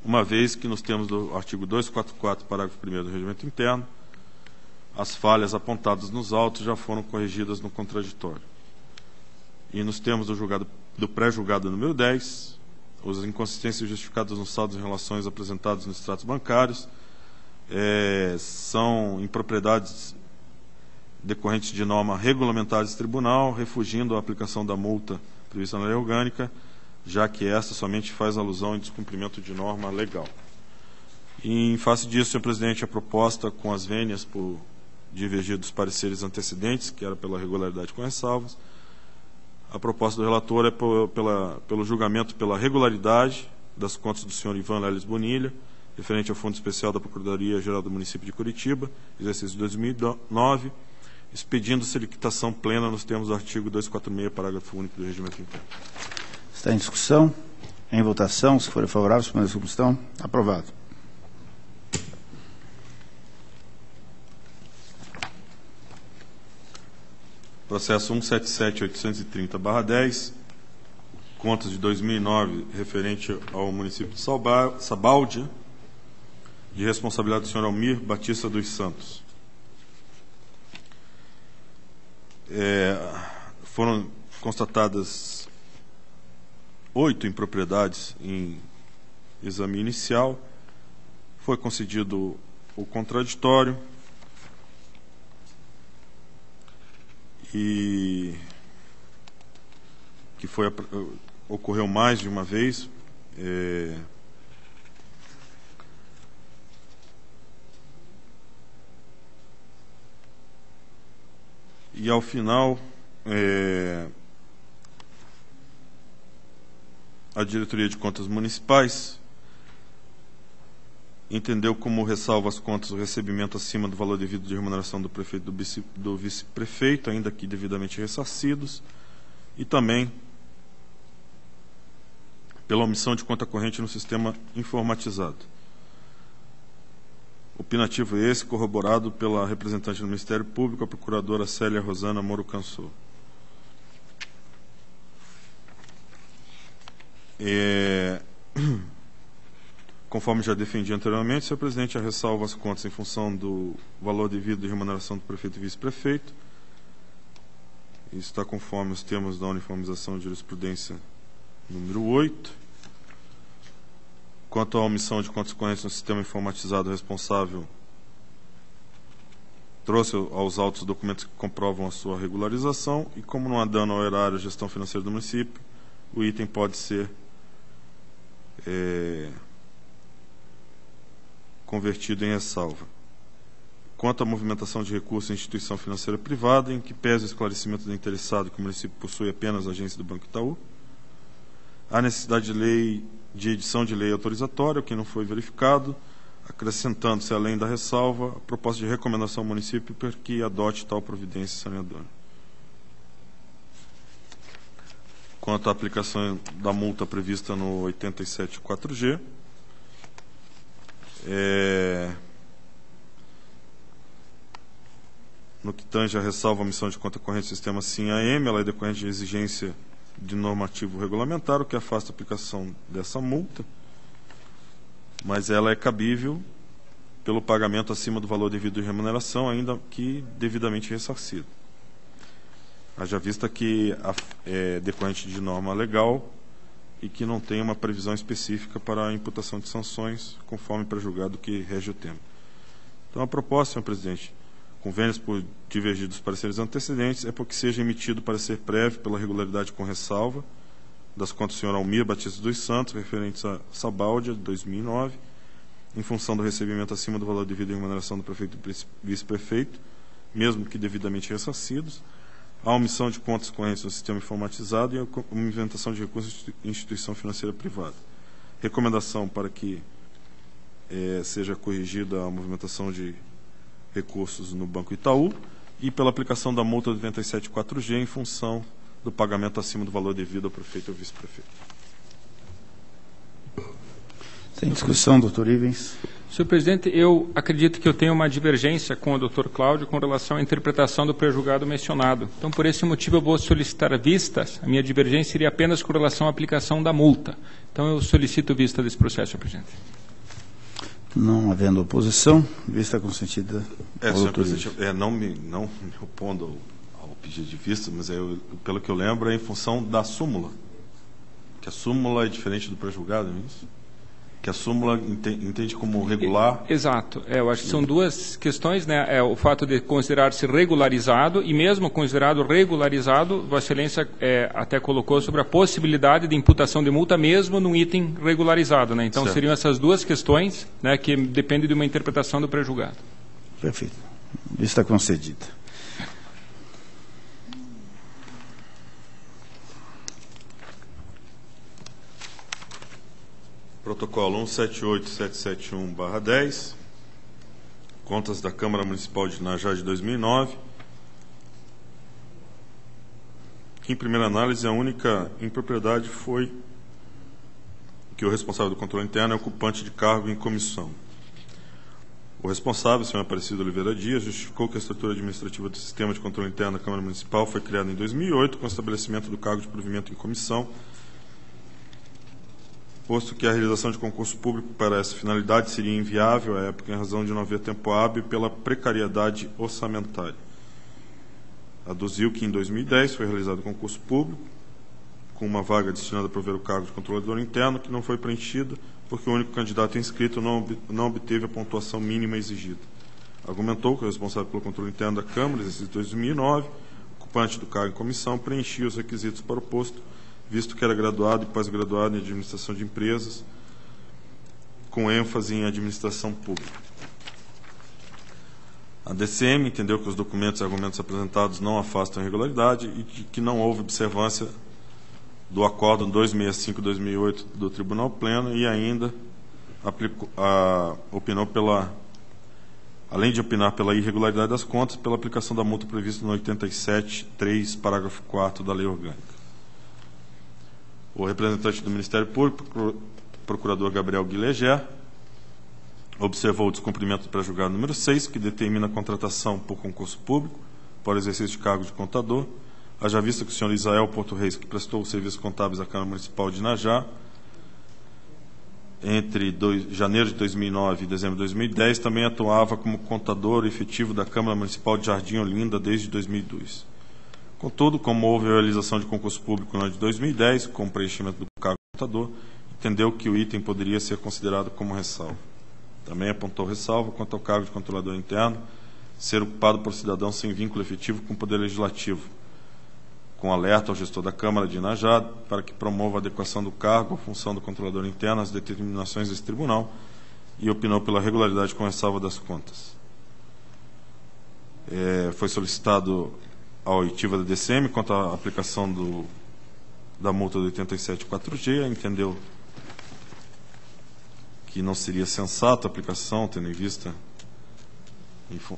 uma vez que nos termos do artigo 244, parágrafo 1º do Regimento Interno, as falhas apontadas nos autos já foram corrigidas no contraditório. E nos termos do pré-julgado número 10, as inconsistências justificadas nos saldos em relações apresentados nos extratos bancários são impropriedades decorrentes de norma regulamentar desse tribunal, refugindo a aplicação da multa prevista na Lei Orgânica, já que esta somente faz alusão em descumprimento de norma legal. E, em face disso, senhor presidente, a proposta com as vênias por divergir dos pareceres antecedentes, que era pela regularidade com ressalvas, a proposta do relator é pelo julgamento pela regularidade das contas do senhor Ivan Leles Bonilha, referente ao Fundo Especial da Procuradoria-Geral do Município de Curitiba, exercício de 2009, expedindo-se liquidação plena nos termos do artigo 246, parágrafo único do Regimento Interno. Está em discussão. Em votação. Se forem favoráveis, permaneçam como estão. Aprovado. Processo 177.830/10, contas de 2009, referente ao município de Sabáudia, de responsabilidade do senhor Almir Batista dos Santos. Foram constatadas 8 impropriedades em exame inicial, foi concedido o contraditório e que ocorreu mais de uma vez. E ao final, a Diretoria de Contas Municipais entendeu como ressalva as contas o recebimento acima do valor devido de remuneração do prefeito e do vice-prefeito, ainda que devidamente ressarcidos, e também pela omissão de conta corrente no sistema informatizado. Opinativo esse corroborado pela representante do Ministério Público, a procuradora Célia Rosana Moro Cansou. Conforme já defendi anteriormente, senhor presidente, a ressalva as contas em função do valor devido de remuneração do prefeito e vice-prefeito. Isso está conforme os termos da uniformização de jurisprudência número 8. Quanto à omissão de contas correntes no sistema informatizado, o responsável trouxe aos autos documentos que comprovam a sua regularização e, como não há dano ao erário e à gestão financeira do município, o item pode ser convertido em ressalva. Quanto à movimentação de recursos em instituição financeira privada, em que pese o esclarecimento do interessado que o município possui apenas a agência do Banco Itaú, há necessidade de edição de lei autorizatória, o que não foi verificado, acrescentando-se, além da ressalva, a proposta de recomendação ao município para que adote tal providência saneadora. Quanto à aplicação da multa prevista no 87.4G, no que tange a ressalva a omissão de conta corrente do sistema SIM-AM, ela é decorrente de exigência de normativo regulamentar, o que afasta a aplicação dessa multa, mas ela é cabível pelo pagamento acima do valor devido de remuneração, ainda que devidamente ressarcido. Haja vista que é decorrente de norma legal e que não tem uma previsão específica para a imputação de sanções, conforme pré-julgado que rege o tema. Então, a proposta, senhor presidente, convênios por divergir dos pareceres antecedentes, é porque seja emitido parecer prévio pela regularidade com ressalva das contas do senhor Almir Batista dos Santos, referentes a Sabáudia, de 2009, em função do recebimento acima do valor devido à remuneração do prefeito e vice-prefeito, mesmo que devidamente ressarcidos, a omissão de contas correntes no sistema informatizado e a movimentação de recursos em instituição financeira privada. Recomendação para que seja corrigida a movimentação de recursos no Banco Itaú e pela aplicação da multa do 87.4G em função do pagamento acima do valor devido ao prefeito ou vice-prefeito. Sem discussão, doutor Ivens. Senhor presidente, eu acredito que eu tenho uma divergência com o doutor Cláudio com relação à interpretação do pré-julgado mencionado. Então, por esse motivo, eu vou solicitar vistas. A minha divergência seria apenas com relação à aplicação da multa. Então, eu solicito vista desse processo, senhor presidente. Não havendo oposição, vista consentida ao senhor doutor presidente, não me opondo ao pedido de vista, mas pelo que eu lembro, é em função da súmula. Que a súmula é diferente do pré-julgado, não é isso? Que a súmula entende como regular. Exato. Eu acho que são duas questões, né? É o fato de considerar-se regularizado e mesmo considerado regularizado, Vossa Excelência até colocou sobre a possibilidade de imputação de multa mesmo num item regularizado, né? Então, certo. Seriam essas duas questões, né, que dependem de uma interpretação do pré-julgado. Perfeito. Vista concedida. Protocolo 178771/10, contas da Câmara Municipal de Inajá de 2009, que em primeira análise a única impropriedade foi que o responsável do controle interno é ocupante de cargo em comissão. O responsável, o senhor Aparecido Oliveira Dias, justificou que a estrutura administrativa do sistema de controle interno da Câmara Municipal foi criada em 2008 com o estabelecimento do cargo de provimento em comissão, posto que a realização de concurso público para essa finalidade seria inviável à época em razão de não haver tempo hábil pela precariedade orçamentária. Aduziu que em 2010 foi realizado concurso público com uma vaga destinada a prover o cargo de controlador interno que não foi preenchida porque o único candidato inscrito não obteve a pontuação mínima exigida. Argumentou que o responsável pelo controle interno da Câmara, exercício 2009, ocupante do cargo em comissão preenchia os requisitos para o posto, visto que era graduado e pós-graduado em administração de empresas, com ênfase em administração pública. A DCM entendeu que os documentos e argumentos apresentados não afastam irregularidade e que não houve observância do Acórdão 265/2008 do Tribunal Pleno e ainda opinou além de opinar pela irregularidade das contas, pela aplicação da multa prevista no 87.3, parágrafo 4 da Lei Orgânica. O representante do Ministério Público, procurador Gabriel Guileger, observou o descumprimento do pré-julgado número 6, que determina a contratação por concurso público para o exercício de cargo de contador, haja vista que o senhor Israel Porto Reis, que prestou os serviços contábeis à Câmara Municipal de Inajá, entre janeiro de 2009 e dezembro de 2010, também atuava como contador efetivo da Câmara Municipal de Jardim Olinda desde 2002. Contudo, como houve a realização de concurso público no ano de 2010, com o preenchimento do cargo de contador, entendeu que o item poderia ser considerado como ressalva. Também apontou ressalva quanto ao cargo de controlador interno ser ocupado por cidadão sem vínculo efetivo com o Poder Legislativo, com alerta ao gestor da Câmara de Inajá para que promova a adequação do cargo à função do controlador interno às determinações desse tribunal e opinou pela regularidade com ressalva das contas. Foi solicitado a oitiva da DCM quanto à aplicação da multa do 87.4G, entendeu que não seria sensato a aplicação, tendo em vista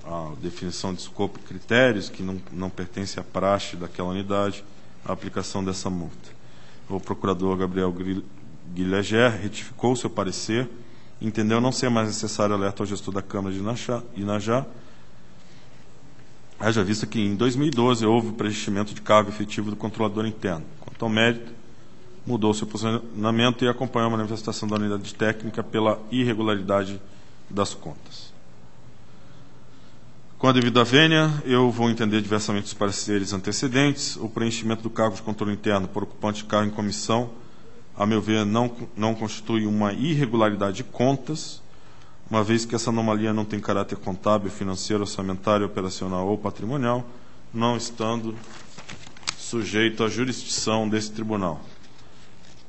a definição de escopo e critérios, que não pertence à praxe daquela unidade, a aplicação dessa multa. O procurador Gabriel Guileger retificou seu parecer, entendeu não ser mais necessário alerta ao gestor da Câmara de Inajá, haja vista que em 2012 houve o preenchimento de cargo efetivo do controlador interno. Quanto ao mérito, mudou seu posicionamento e acompanhou a manifestação da unidade técnica pela irregularidade das contas. Com a devida vênia, eu vou entender diversamente os pareceres antecedentes. O preenchimento do cargo de controle interno por ocupante de cargo em comissão, a meu ver, não constitui uma irregularidade de contas, uma vez que essa anomalia não tem caráter contábil, financeiro, orçamentário, operacional ou patrimonial, não estando sujeito à jurisdição desse tribunal.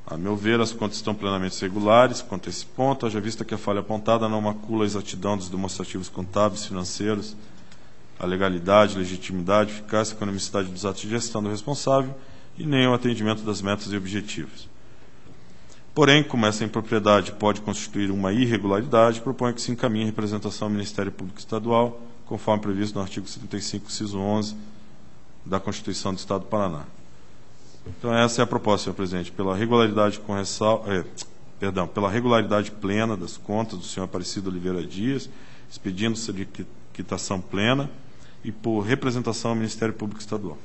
A meu ver, as contas estão plenamente regulares quanto a esse ponto, haja vista que a falha apontada não macula a exatidão dos demonstrativos contábeis, financeiros, a legalidade, legitimidade, eficácia e economicidade dos atos de gestão do responsável e nem o atendimento das metas e objetivos. Porém, como essa impropriedade pode constituir uma irregularidade, proponho que se encaminhe a representação ao Ministério Público Estadual, conforme previsto no artigo 75, inciso 11 da Constituição do Estado do Paraná. Então, essa é a proposta, senhor presidente, pela regularidade pela regularidade plena das contas do senhor Aparecido Oliveira Dias, expedindo-se de quitação plena e por representação ao Ministério Público Estadual.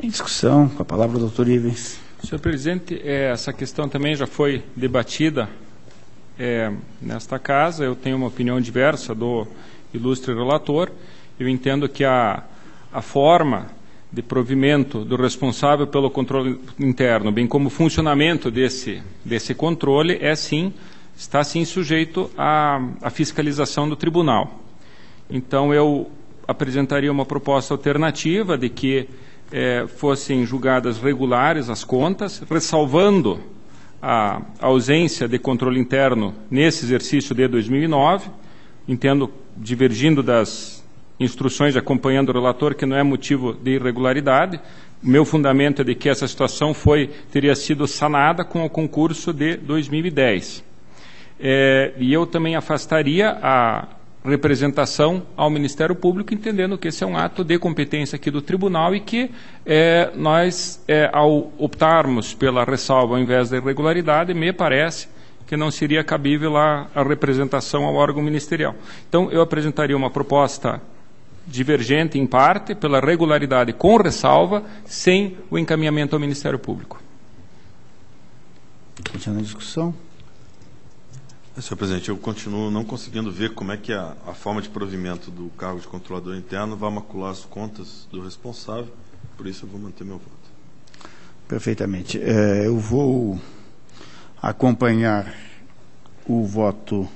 Em discussão, com a palavra o doutor Ivens. Senhor presidente, essa questão também já foi debatida nesta casa. Eu tenho uma opinião diversa do ilustre relator. Eu entendo que a forma de provimento do responsável pelo controle interno, bem como o funcionamento desse controle, está sim sujeito à fiscalização do tribunal. Então, eu apresentaria uma proposta alternativa de que fossem julgadas regulares as contas, ressalvando a ausência de controle interno nesse exercício de 2009, entendo, divergindo das instruções, acompanhando o relator, que não é motivo de irregularidade. O meu fundamento é de que essa situação teria sido sanada com o concurso de 2010. E eu também afastaria a representação ao Ministério Público, entendendo que esse é um ato de competência aqui do tribunal e que nós, ao optarmos pela ressalva ao invés da irregularidade, me parece que não seria cabível a representação ao órgão ministerial. Então, eu apresentaria uma proposta divergente, em parte, pela regularidade com ressalva, sem o encaminhamento ao Ministério Público. Continuando a discussão. Senhor presidente, eu continuo não conseguindo ver como é que a forma de provimento do cargo de controlador interno vai macular as contas do responsável, por isso eu vou manter meu voto. Perfeitamente. Eu vou acompanhar o voto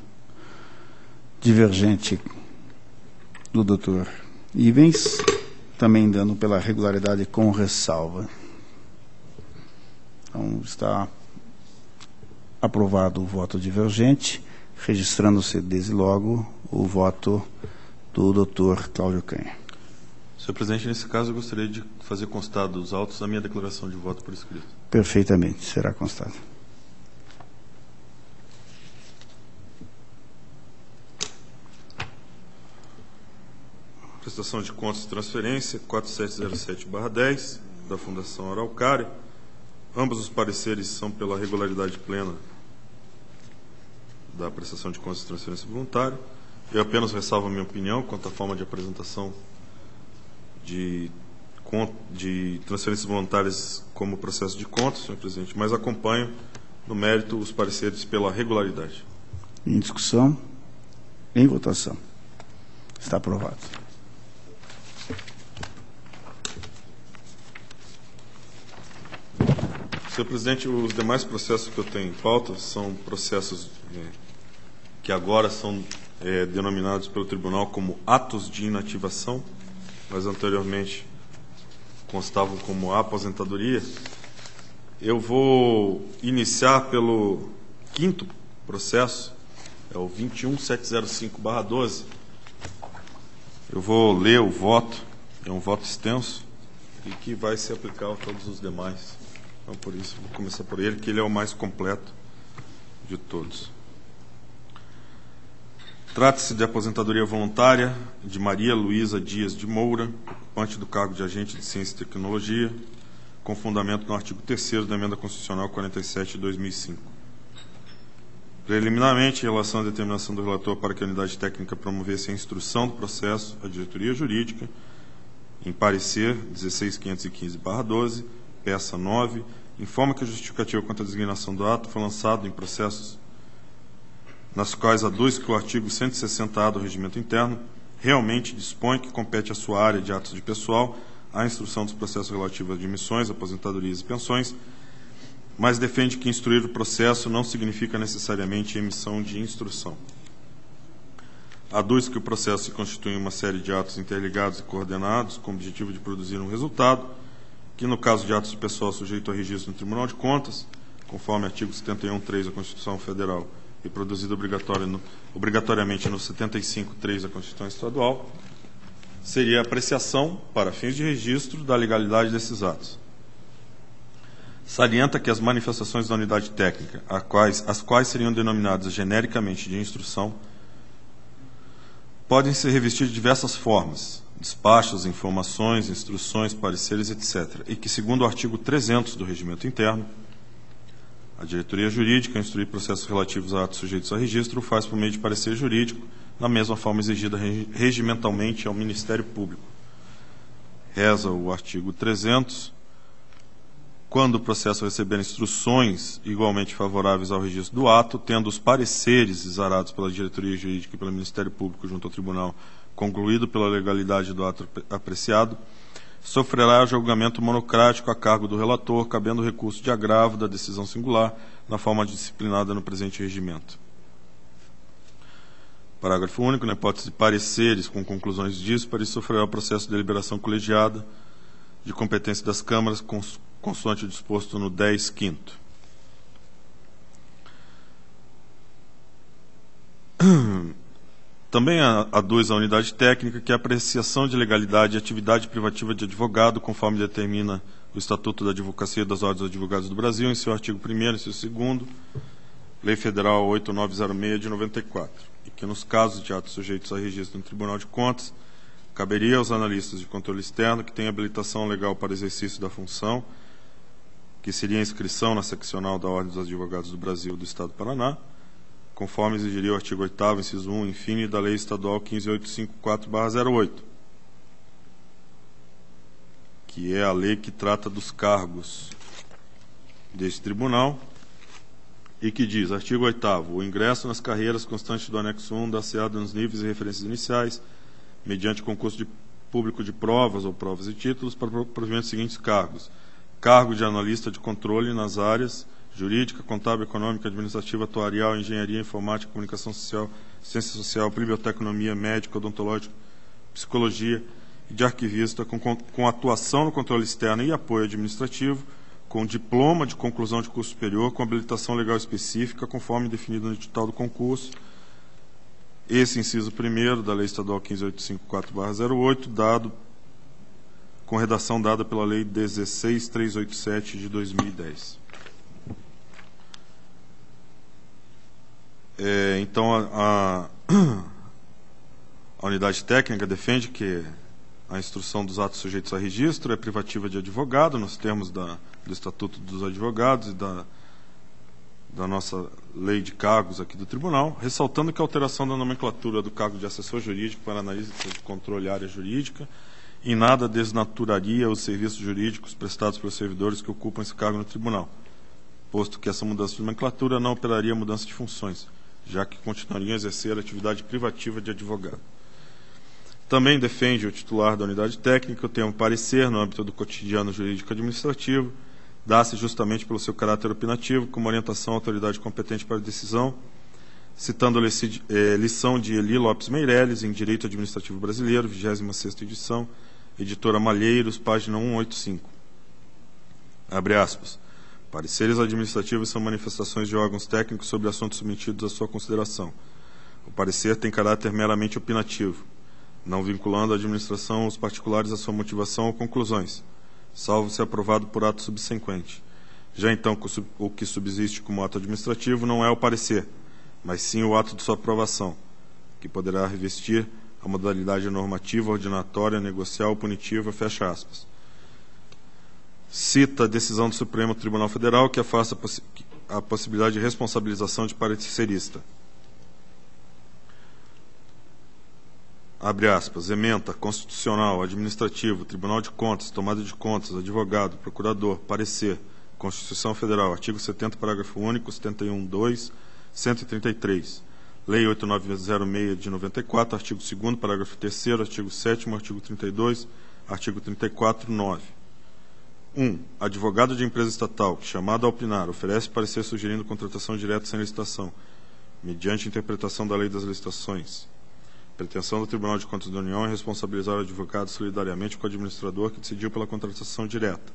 divergente do doutor Ivens também dando pela regularidade com ressalva. Então, está aprovado o voto divergente, registrando-se desde logo o voto do Dr. Cláudio Canha. Senhor presidente, nesse caso eu gostaria de fazer constar dos autos a minha declaração de voto por escrito. Perfeitamente, será constado. Prestação de contas e transferência 4707/10 da Fundação Araucária. Ambos os pareceres são pela regularidade plena da prestação de contas e transferência voluntária. Eu apenas ressalvo a minha opinião quanto à forma de apresentação de transferências voluntárias como processo de contas, senhor presidente, mas acompanho no mérito os pareceres pela regularidade. Em discussão, em votação. Está aprovado. Senhor presidente, os demais processos que eu tenho em pauta são processos que agora são denominados pelo tribunal como atos de inativação, mas anteriormente constavam como aposentadoria. Eu vou iniciar pelo quinto processo, é o 21705/12. Eu vou ler o voto, é um voto extenso e que vai se aplicar a todos os demais. Então, por isso, vou começar por ele, que ele é o mais completo de todos. Trata-se de aposentadoria voluntária de Maria Luísa Dias de Moura, ocupante do cargo de agente de ciência e tecnologia, com fundamento no artigo 3º da Emenda Constitucional 47 de 2005. Preliminarmente, em relação à determinação do relator para que a unidade técnica promovesse a instrução do processo, a diretoria jurídica, em parecer 16515/12, peça 9, informa que a justificativa quanto à designação do ato foi lançado em processos nas quais aduz que o artigo 160-A do Regimento Interno realmente dispõe que compete à sua área de atos de pessoal a instrução dos processos relativos a admissões, aposentadorias e pensões, mas defende que instruir o processo não significa necessariamente emissão de instrução. Aduz que o processo se constitui em uma série de atos interligados e coordenados com o objetivo de produzir um resultado, que no caso de atos de pessoal sujeito a registro no Tribunal de Contas, conforme artigo 71.3 da Constituição Federal e produzido obrigatoriamente no 75.3 da Constituição Estadual, seria a apreciação, para fins de registro, da legalidade desses atos. Salienta que as manifestações da unidade técnica, as quais seriam denominadas genericamente de instrução, podem ser revestidas de diversas formas, despachos, informações, instruções, pareceres, etc., e que, segundo o artigo 300 do Regimento Interno, a diretoria jurídica, instruir processos relativos a atos sujeitos a registro, faz por meio de parecer jurídico, na mesma forma exigida regimentalmente ao Ministério Público. Reza o artigo 300, quando o processo receber instruções igualmente favoráveis ao registro do ato, tendo os pareceres exarados pela diretoria jurídica e pelo Ministério Público junto ao tribunal concluído pela legalidade do ato apreciado, sofrerá julgamento monocrático a cargo do relator, cabendo recurso de agravo da decisão singular na forma disciplinada no presente regimento. Parágrafo único. Na hipótese de pareceres com conclusões díspares, sofrerá o processo de deliberação colegiada de competência das câmaras, consoante o disposto no 10º. Também aduz a unidade técnica que a apreciação de legalidade e atividade privativa de advogado, conforme determina o Estatuto da Advocacia e das Ordens dos Advogados do Brasil, em seu artigo 1º e seu 2º, Lei Federal 8906 de 94, e que nos casos de atos sujeitos a registro no Tribunal de Contas, caberia aos analistas de controle externo que têm habilitação legal para exercício da função, que seria a inscrição na seccional da Ordem dos Advogados do Brasil do Estado do Paraná, conforme exigiria o artigo 8º, inciso 1, infine, da Lei Estadual 15854/08, que é a lei que trata dos cargos deste tribunal, e que diz, artigo 8º, o ingresso nas carreiras constante do anexo 1 dá-se-á nos níveis e referências iniciais, mediante concurso público de provas ou provas e títulos, para o provimento dos seguintes cargos: cargo de analista de controle nas áreas jurídica, contábil, econômica, administrativa, atuarial, engenharia, informática, comunicação social, ciência social, biblioteconomia, médica, odontológica, psicologia, e de arquivista com atuação no controle externo e apoio administrativo, com diploma de conclusão de curso superior, com habilitação legal específica, conforme definido no edital do concurso. Esse inciso 1º da Lei Estadual 15854/08, dado com redação dada pela Lei 16387 de 2010. Então, a unidade técnica defende que a instrução dos atos sujeitos a registro é privativa de advogado, nos termos do Estatuto dos Advogados e da nossa lei de cargos aqui do Tribunal, ressaltando que a alteração da nomenclatura do cargo de assessor jurídico para analista de controle área jurídica em nada desnaturaria os serviços jurídicos prestados pelos servidores que ocupam esse cargo no Tribunal, posto que essa mudança de nomenclatura não operaria mudança de funções, já que continuariam a exercer a atividade privativa de advogado. Também defende o titular da unidade técnica o termo parecer no âmbito do cotidiano jurídico administrativo, dá-se justamente pelo seu caráter opinativo, como orientação à autoridade competente para a decisão, citando a lição de Eli Lopes Meireles, em Direito Administrativo Brasileiro, 26ª edição, editora Malheiros, página 185. Abre aspas. Pareceres administrativos são manifestações de órgãos técnicos sobre assuntos submetidos à sua consideração. O parecer tem caráter meramente opinativo, não vinculando a administração ou os particulares à sua motivação ou conclusões, salvo se aprovado por ato subsequente. Já então, o que subsiste como ato administrativo não é o parecer, mas sim o ato de sua aprovação, que poderá revestir a modalidade normativa, ordinatória, negocial ou punitiva, fecha aspas. Cita a decisão do Supremo Tribunal Federal que afasta a possibilidade de responsabilização de parecerista. Abre aspas, ementa, constitucional, administrativo, Tribunal de Contas, tomada de contas, advogado, procurador, parecer, Constituição Federal, artigo 70, parágrafo único, 71.2, 133, Lei 8906 de 94, artigo 2º, parágrafo 3º, artigo 7º, artigo 32, artigo 34, 9. 1. Advogado de empresa estatal, que, chamado a opinar, oferece parecer sugerindo contratação direta sem licitação, mediante interpretação da Lei das Licitações. Pretensão do Tribunal de Contas da União é responsabilizar o advogado solidariamente com o administrador que decidiu pela contratação direta.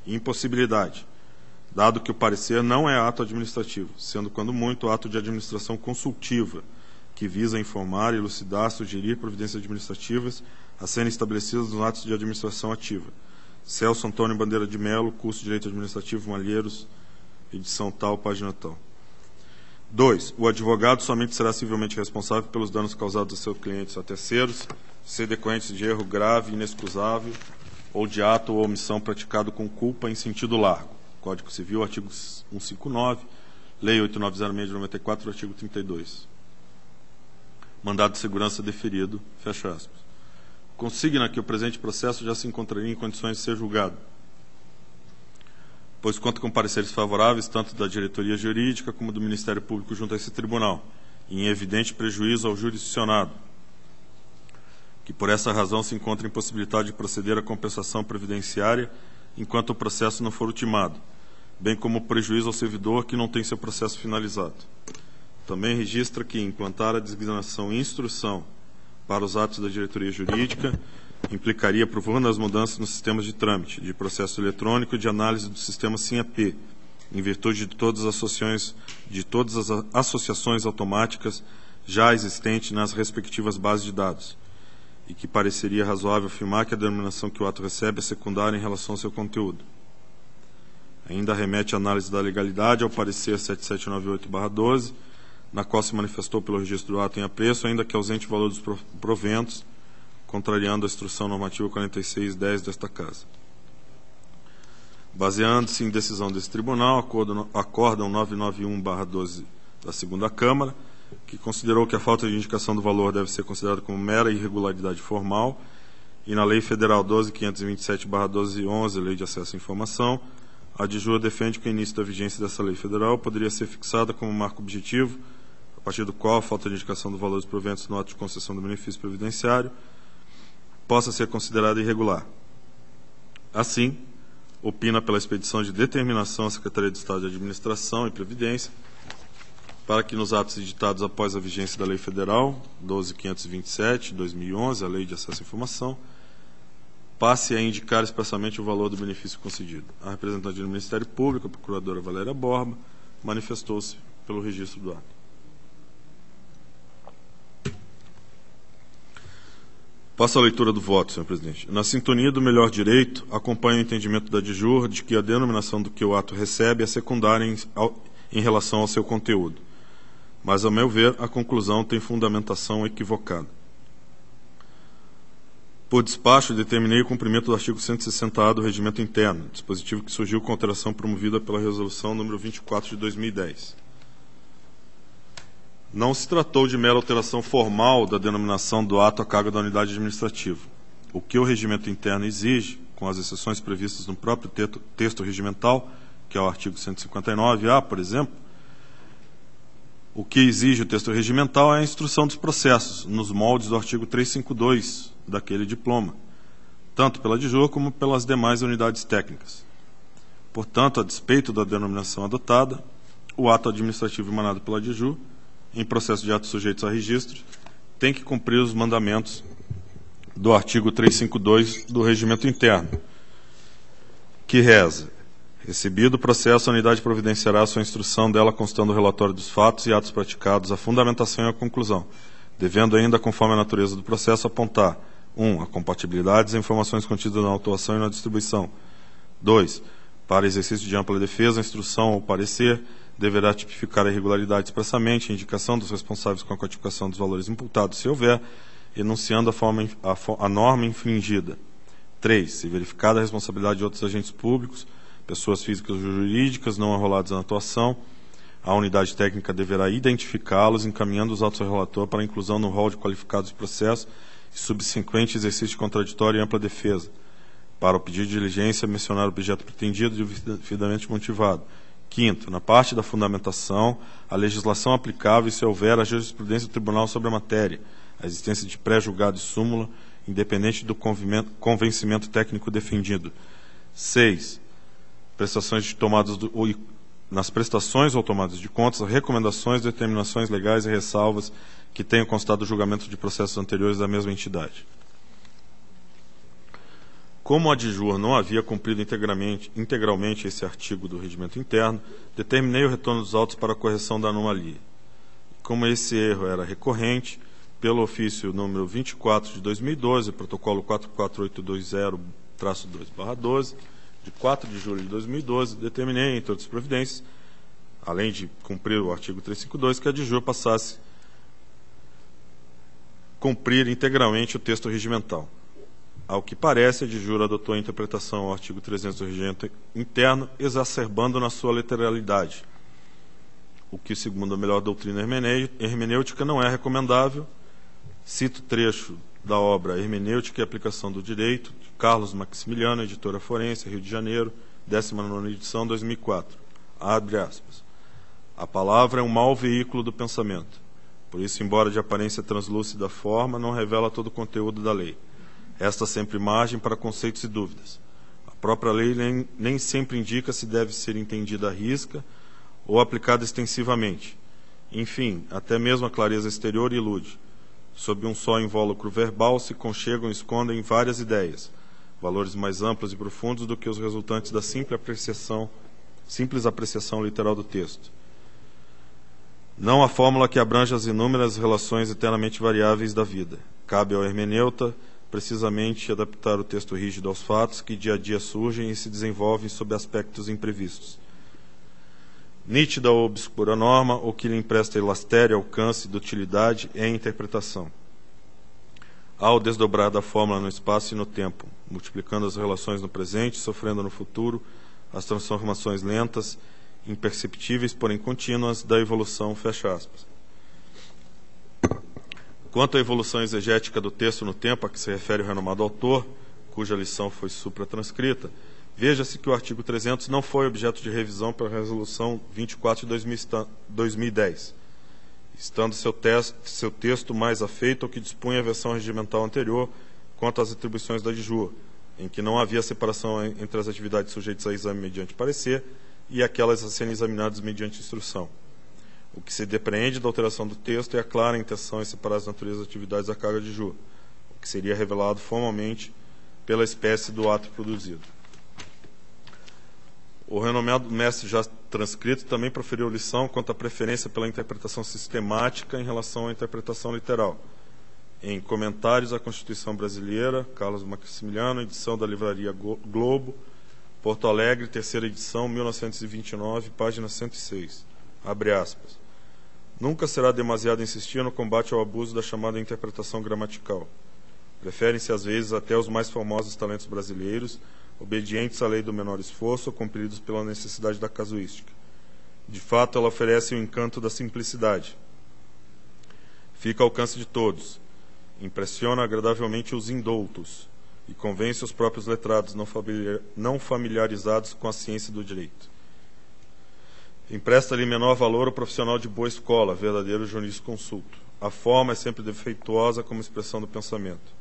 Impossibilidade, dado que o parecer não é ato administrativo, sendo, quando muito, ato de administração consultiva, que visa informar, elucidar, sugerir providências administrativas a serem estabelecidas nos atos de administração ativa. Celso Antônio Bandeira de Melo, curso de Direito Administrativo, Malheiros, edição tal, página tal. 2. O advogado somente será civilmente responsável pelos danos causados a seus clientes a terceiros, se decorrentes de erro grave, inexcusável, ou de ato ou omissão praticado com culpa em sentido largo. Código Civil, artigo 159, Lei 8906 de 94, artigo 32. Mandado de segurança deferido, fecha aspas. Consigna que o presente processo já se encontraria em condições de ser julgado, pois conta com pareceres favoráveis tanto da diretoria jurídica como do Ministério Público junto a esse tribunal, em evidente prejuízo ao jurisdicionado, que por essa razão se encontra impossibilitado de proceder à compensação previdenciária enquanto o processo não for ultimado, bem como prejuízo ao servidor que não tem seu processo finalizado. Também registra que implantar a designação e instrução para os atos da diretoria jurídica implicaria profundas mudanças nos sistemas de trâmite, de processo eletrônico e de análise do sistema SIM-AP, em virtude de todas as associações automáticas já existentes nas respectivas bases de dados, e que pareceria razoável afirmar que a denominação que o ato recebe é secundária em relação ao seu conteúdo. Ainda remete a análise da legalidade ao parecer 7798/12, na qual se manifestou pelo registro do ato em apreço, ainda que ausente o valor dos proventos, contrariando a instrução normativa 4610 desta Casa. Baseando-se em decisão desse tribunal, acórdão 991/12 da segunda Câmara, que considerou que a falta de indicação do valor deve ser considerada como mera irregularidade formal, e na Lei Federal 12.527/1211, Lei de Acesso à Informação, a DIJUA defende que o início da vigência dessa lei federal poderia ser fixada como marco objetivo, a partir do qual a falta de indicação do valor dos proventos no ato de concessão do benefício previdenciário possa ser considerada irregular. Assim, opina pela expedição de determinação à Secretaria de Estado de Administração e Previdência para que nos atos editados após a vigência da Lei Federal 12.527/2011, a Lei de Acesso à Informação, passe a indicar expressamente o valor do benefício concedido. A representante do Ministério Público, a procuradora Valéria Borba, manifestou-se pelo registro do ato. Passo à leitura do voto, senhor presidente. Na sintonia do melhor direito, acompanho o entendimento da DIJUR de que a denominação do que o ato recebe é secundária em relação ao seu conteúdo. Mas, ao meu ver, a conclusão tem fundamentação equivocada. Por despacho, determinei o cumprimento do artigo 160-A do Regimento Interno, dispositivo que surgiu com alteração promovida pela Resolução número 24 de 2010. Não se tratou de mera alteração formal da denominação do ato à carga da unidade administrativa. O que o regimento interno exige, com as exceções previstas no próprio texto regimental, que é o artigo 159-A, por exemplo, o que exige o texto regimental é a instrução dos processos, nos moldes do artigo 352 daquele diploma, tanto pela DIJUR como pelas demais unidades técnicas. Portanto, a despeito da denominação adotada, o ato administrativo emanado pela DIJUR, em processo de atos sujeitos a registro, tem que cumprir os mandamentos do artigo 352 do Regimento Interno, que reza: recebido o processo, a unidade providenciará a sua instrução, dela constando o relatório dos fatos e atos praticados, a fundamentação e a conclusão, devendo ainda, conforme a natureza do processo, apontar: 1. A compatibilidade das informações contidas na autuação e na distribuição. 2. Para exercício de ampla defesa, a instrução ou parecer deverá tipificar a irregularidade expressamente, a indicação dos responsáveis com a quantificação dos valores imputados, se houver, enunciando a norma infringida. 3. Se verificada a responsabilidade de outros agentes públicos, pessoas físicas ou jurídicas não arroladas na atuação, a unidade técnica deverá identificá-los, encaminhando os autos ao relator para inclusão no rol de qualificados de processo e subsequente exercício de contraditório e ampla defesa. Para o pedido de diligência, mencionar o objeto pretendido devidamente motivado. 5º, na parte da fundamentação, a legislação aplicável e, se houver, a jurisprudência do tribunal sobre a matéria, a existência de pré-julgado e súmula, independente do convencimento técnico defendido. 6. Nas prestações ou tomadas de contas, recomendações, determinações legais e ressalvas que tenham constado o julgamento de processos anteriores da mesma entidade. Como a DIJUR não havia cumprido integralmente esse artigo do Regimento Interno, determinei o retorno dos autos para a correção da anomalia. Como esse erro era recorrente, pelo ofício número 24 de 2012, protocolo 44820-2/12, de 4 de julho de 2012, determinei, entre outras providências, além de cumprir o artigo 352, que a DIJUR passasse a cumprir integralmente o texto regimental. Ao que parece, a DIJUR adotou a interpretação ao artigo 300 do Regimento Interno, exacerbando na sua literalidade, o que, segundo a melhor doutrina hermenêutica, não é recomendável. Cito trecho da obra Hermenêutica e Aplicação do Direito, de Carlos Maximiliano, editora Forense, Rio de Janeiro, 19ª edição, 2004. Abre aspas. A palavra é um mau veículo do pensamento. Por isso, embora de aparência translúcida a forma, não revela todo o conteúdo da lei. Esta sempre margem para conceitos e dúvidas. A própria lei nem sempre indica se deve ser entendida à risca ou aplicada extensivamente. Enfim, até mesmo a clareza exterior ilude. Sob um só invólucro verbal se conchegam e escondem várias ideias, valores mais amplos e profundos do que os resultantes da simples apreciação literal do texto. Não há fórmula que abranja as inúmeras relações eternamente variáveis da vida. Cabe ao hermeneuta precisamente adaptar o texto rígido aos fatos que dia a dia surgem e se desenvolvem sob aspectos imprevistos. Nítida ou obscura norma, o que lhe empresta elastéria, alcance e dutilidade é a interpretação. Ao desdobrar da fórmula no espaço e no tempo, multiplicando as relações no presente, sofrendo no futuro as transformações lentas, imperceptíveis, porém contínuas, da evolução, fecha aspas. Quanto à evolução exegética do texto no tempo a que se refere o renomado autor, cuja lição foi supratranscrita, veja-se que o artigo 300 não foi objeto de revisão pela Resolução 24 de 2010, estando seu texto mais afeito ao que dispunha a versão regimental anterior quanto às atribuições da DIJUR, em que não havia separação entre as atividades sujeitas a exame mediante parecer e aquelas a serem examinadas mediante instrução. O que se depreende da alteração do texto é a clara intenção em separar as naturezas das atividades da carga de DIJUR, o que seria revelado formalmente pela espécie do ato produzido. O renomeado mestre já transcrito também proferiu lição quanto à preferência pela interpretação sistemática em relação à interpretação literal. Em Comentários à Constituição Brasileira, Carlos Maximiliano, edição da Livraria Globo, Porto Alegre, terceira edição, 1929, página 106. Abre aspas. Nunca será demasiado insistir no combate ao abuso da chamada interpretação gramatical. Preferem-se, às vezes, até os mais famosos talentos brasileiros, obedientes à lei do menor esforço ou compelidos pela necessidade da casuística. De fato, ela oferece o encanto da simplicidade. Fica ao alcance de todos. Impressiona agradavelmente os indoutos e convence os próprios letrados não familiarizados com a ciência do direito. Empresta-lhe menor valor o profissional de boa escola, verdadeiro jurisconsulto. A forma é sempre defeituosa como expressão do pensamento,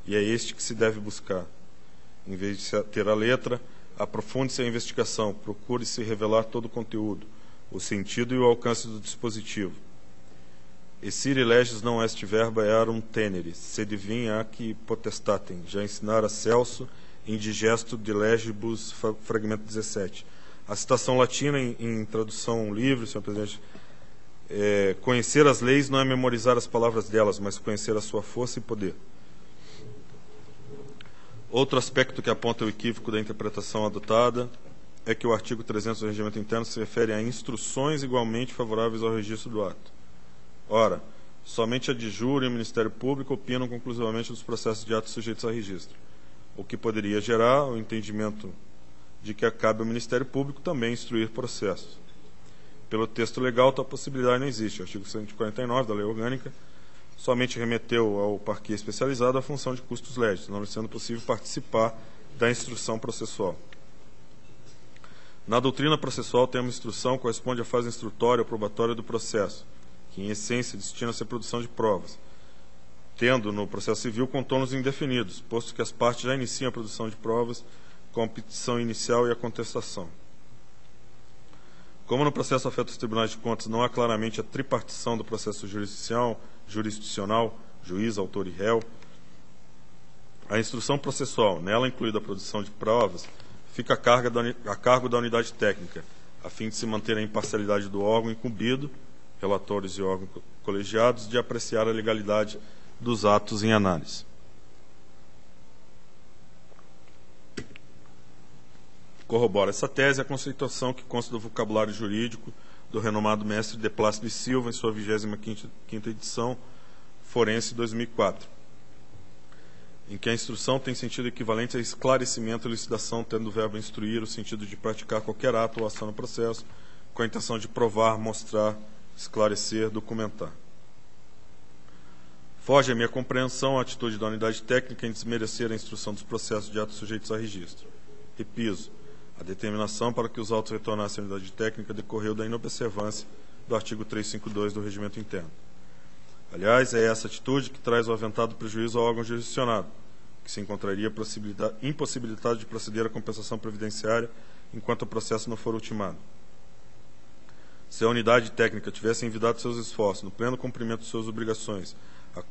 e é este que se deve buscar. Em vez de ter a letra, aprofunde-se a investigação, procure-se revelar todo o conteúdo, o sentido e o alcance do dispositivo. Essire leges non est verba earum teneris, sed vim ac potestatem, já ensinara Celso, indigesto de legibus, fragmento 17. A citação latina, em tradução livre, senhor presidente, conhecer as leis não é memorizar as palavras delas, mas conhecer a sua força e poder. Outro aspecto que aponta o equívoco da interpretação adotada é que o artigo 300 do Regimento Interno se refere a instruções igualmente favoráveis ao registro do ato. Ora, somente a DIJUR e o Ministério Público opinam conclusivamente dos processos de atos sujeitos a registro, o que poderia gerar o entendimento de que cabe ao Ministério Público também instruir processos. Pelo texto legal, tal possibilidade não existe. O artigo 149 da Lei Orgânica somente remeteu ao parquê especializado a função de custos legis, não sendo possível participar da instrução processual. Na doutrina processual, o termo instrução corresponde à fase instrutória ou probatória do processo, que, em essência, destina-se à produção de provas, tendo no processo civil contornos indefinidos, posto que as partes já iniciam a produção de provas com a petição inicial e a contestação. Como no processo afeta os tribunais de contas não há claramente a tripartição do processo jurisdicional, juiz, autor e réu, a instrução processual, nela incluída a produção de provas, fica a cargo da unidade técnica, a fim de se manter a imparcialidade do órgão incumbido, relatórios e órgãos colegiados, de apreciar a legalidade dos atos em análise. Corrobora essa tese a conceituação que consta do vocabulário jurídico do renomado mestre de Plácido e Silva em sua 25ª edição, Forense 2004, em que a instrução tem sentido equivalente a esclarecimento e elucidação, tendo o verbo instruir o sentido de praticar qualquer ato ou ação no processo, com a intenção de provar, mostrar, esclarecer, documentar. Foge à minha compreensão a atitude da unidade técnica em desmerecer a instrução dos processos de atos sujeitos a registro. Repiso, a determinação para que os autos retornassem à unidade técnica decorreu da inobservância do artigo 352 do Regimento Interno. Aliás, é essa atitude que traz o aventado prejuízo ao órgão jurisdicionado, que se encontraria impossibilitado de proceder à compensação previdenciária enquanto o processo não for ultimado. Se a unidade técnica tivesse envidado seus esforços no pleno cumprimento de suas obrigações, as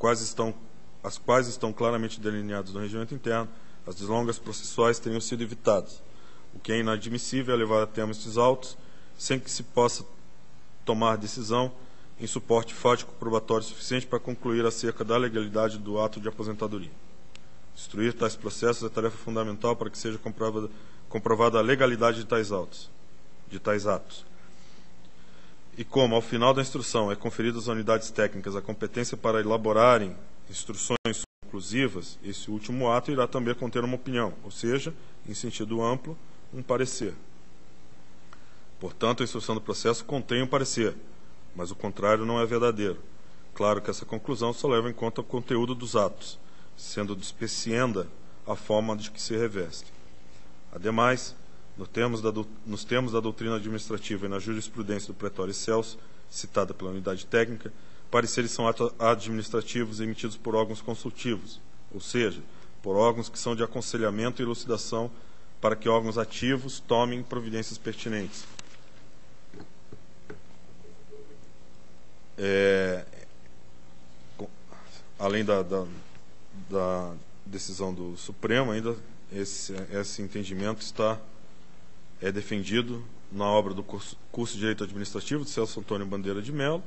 quais estão claramente delineadas no Regimento Interno, as delongas processuais teriam sido evitadas, o que é inadmissível é levar a termo estes autos, sem que se possa tomar decisão em suporte fático probatório suficiente para concluir acerca da legalidade do ato de aposentadoria. Instruir tais processos é tarefa fundamental para que seja comprovada a legalidade de tais atos. E como, ao final da instrução, é conferida às unidades técnicas a competência para elaborarem instruções conclusivas, esse último ato irá também conter uma opinião, ou seja, em sentido amplo, um parecer. Portanto, a instrução do processo contém um parecer, mas o contrário não é verdadeiro. Claro que essa conclusão só leva em conta o conteúdo dos atos, sendo despecienda a forma de que se reveste. Ademais, nos termos da doutrina administrativa e na jurisprudência do Pretório Celso, citada pela unidade técnica, pareceres são atos administrativos emitidos por órgãos consultivos, ou seja, por órgãos que são de aconselhamento e elucidação para que órgãos ativos tomem providências pertinentes. Além decisão do Supremo, ainda esse entendimento é defendido na obra do curso de Direito Administrativo de Celso Antônio Bandeira de Mello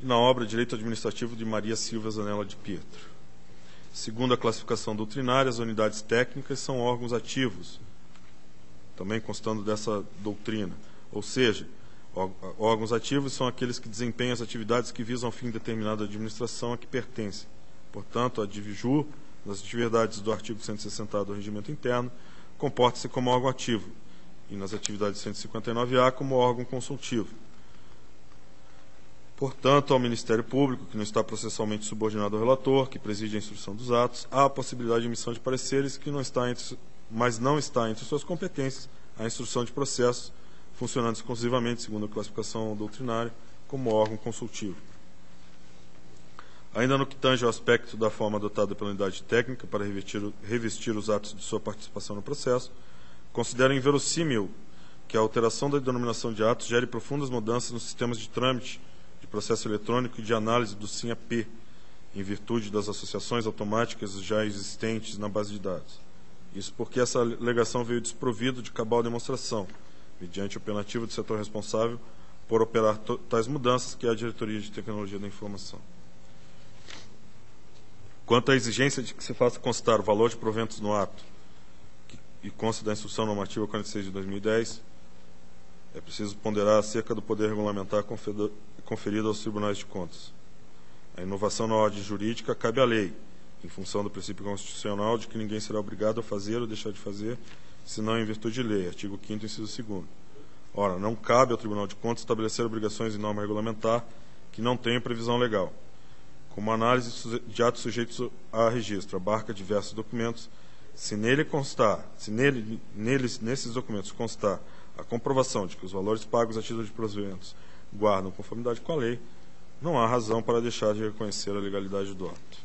e na obra de Direito Administrativo de Maria Silvia Zanella de Pietro. Segundo a classificação doutrinária, as unidades técnicas são órgãos ativos, também constando dessa doutrina, ou seja, órgãos ativos são aqueles que desempenham as atividades que visam ao fim determinado da administração a que pertencem. Portanto, a DIVJUR, nas atividades do artigo 160A do Regimento Interno, comporta-se como órgão ativo, e nas atividades 159A como órgão consultivo. Portanto, ao Ministério Público, que não está processualmente subordinado ao relator, que preside a instrução dos atos, há a possibilidade de emissão de pareceres, mas não está entre suas competências a instrução de processos, funcionando exclusivamente, segundo a classificação doutrinária, como órgão consultivo. Ainda no que tange ao aspecto da forma adotada pela unidade técnica para revestir os atos de sua participação no processo, considero inverossímil que a alteração da denominação de atos gere profundas mudanças nos sistemas de trâmite, de processo eletrônico e de análise do SIM-AP, em virtude das associações automáticas já existentes na base de dados. Isso porque essa alegação veio desprovida de cabal demonstração, mediante o opinativo do setor responsável por operar tais mudanças, que é a Diretoria de Tecnologia da Informação. Quanto à exigência de que se faça constar o valor de proventos no ato, e consta da Instrução Normativa 46 de 2010, é preciso ponderar acerca do poder regulamentar conferido aos tribunais de contas. A inovação na ordem jurídica cabe à lei, em função do princípio constitucional de que ninguém será obrigado a fazer ou deixar de fazer, senão em virtude de lei, artigo 5º, inciso 2º. Ora, não cabe ao Tribunal de Contas estabelecer obrigações em norma regulamentar que não tenham previsão legal. Como análise de atos sujeitos a registro abarca diversos documentos, se nesses documentos constar a comprovação de que os valores pagos a título de proventos guardam conformidade com a lei, não há razão para deixar de reconhecer a legalidade do ato.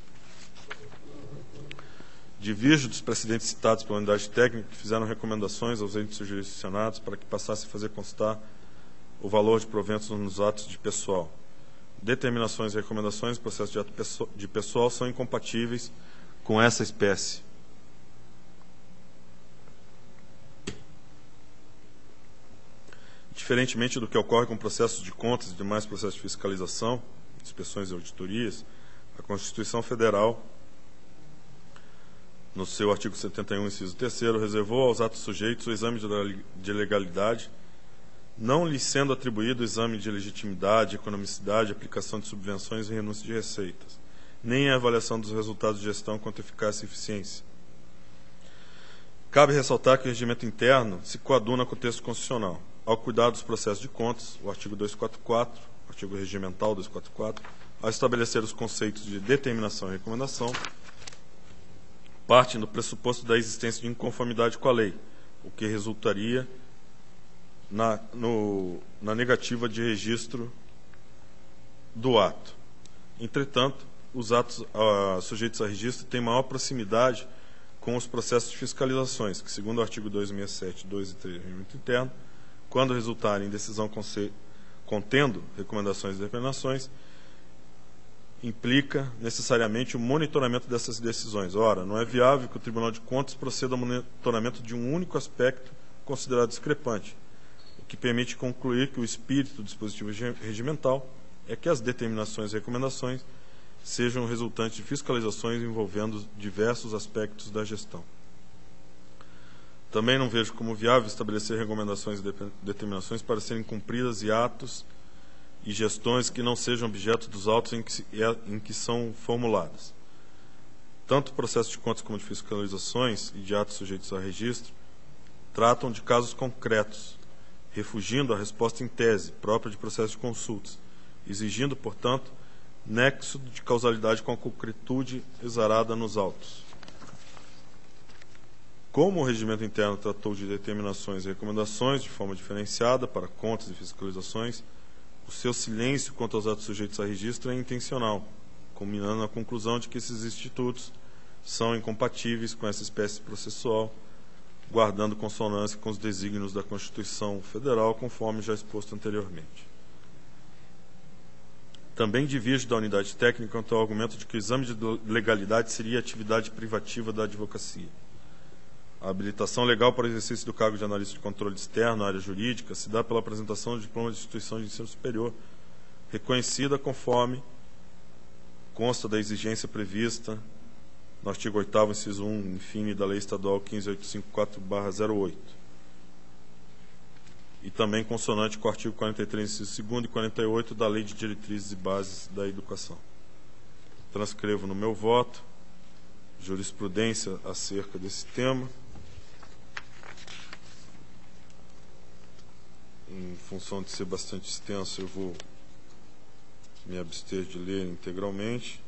Divirjo dos precedentes citados pela unidade técnica que fizeram recomendações aos entes jurisdicionados para que passassem a fazer constar o valor de proventos nos atos de pessoal. Determinações e recomendações do processo de ato de pessoal são incompatíveis com essa espécie. Diferentemente do que ocorre com processos de contas e demais processos de fiscalização, inspeções e auditorias, a Constituição Federal, no seu artigo 71, inciso 3º, reservou aos atos sujeitos o exame de legalidade, não lhes sendo atribuído o exame de legitimidade, economicidade, aplicação de subvenções e renúncia de receitas, nem a avaliação dos resultados de gestão quanto eficácia e eficiência. Cabe ressaltar que o regimento interno se coaduna com o texto constitucional. Ao cuidar dos processos de contas, o artigo 244, artigo regimental 244, ao estabelecer os conceitos de determinação e recomendação, partem do pressuposto da existência de inconformidade com a lei, o que resultaria na negativa de registro do ato. Entretanto, os atos sujeitos a registro têm maior proximidade com os processos de fiscalizações, que, segundo o artigo 267, 2 e 3 do Regimento Interno, quando resultarem em decisão contendo recomendações e determinações, implica necessariamente o monitoramento dessas decisões. Ora, não é viável que o Tribunal de Contas proceda ao monitoramento de um único aspecto considerado discrepante, o que permite concluir que o espírito do dispositivo regimental é que as determinações e recomendações sejam resultantes de fiscalizações envolvendo diversos aspectos da gestão. Também não vejo como viável estabelecer recomendações e determinações para serem cumpridas e atos e gestões que não sejam objeto dos autos em que são formuladas. Tanto o processo de contas como de fiscalizações e de atos sujeitos a registro tratam de casos concretos, refugindo a resposta em tese própria de processo de consultas, exigindo, portanto, nexo de causalidade com a concretude exarada nos autos. Como o regimento interno tratou de determinações e recomendações de forma diferenciada para contas e fiscalizações, o seu silêncio quanto aos atos sujeitos a registro é intencional, culminando na conclusão de que esses institutos são incompatíveis com essa espécie processual, guardando consonância com os desígnios da Constituição Federal, conforme já exposto anteriormente. também diverge da unidade técnica quanto ao argumento de que o exame de legalidade seria atividade privativa da advocacia. A habilitação legal para o exercício do cargo de analista de controle externo na área jurídica se dá pela apresentação de diploma de instituição de ensino superior, reconhecida conforme consta da exigência prevista no artigo 8º, inciso 1, infine, da Lei Estadual 15854/08. E também consonante com o artigo 43, inciso 2º e 48 da Lei de Diretrizes e Bases da Educação. Transcrevo no meu voto jurisprudência acerca desse tema. Em função de ser bastante extenso, eu vou me abster de ler integralmente.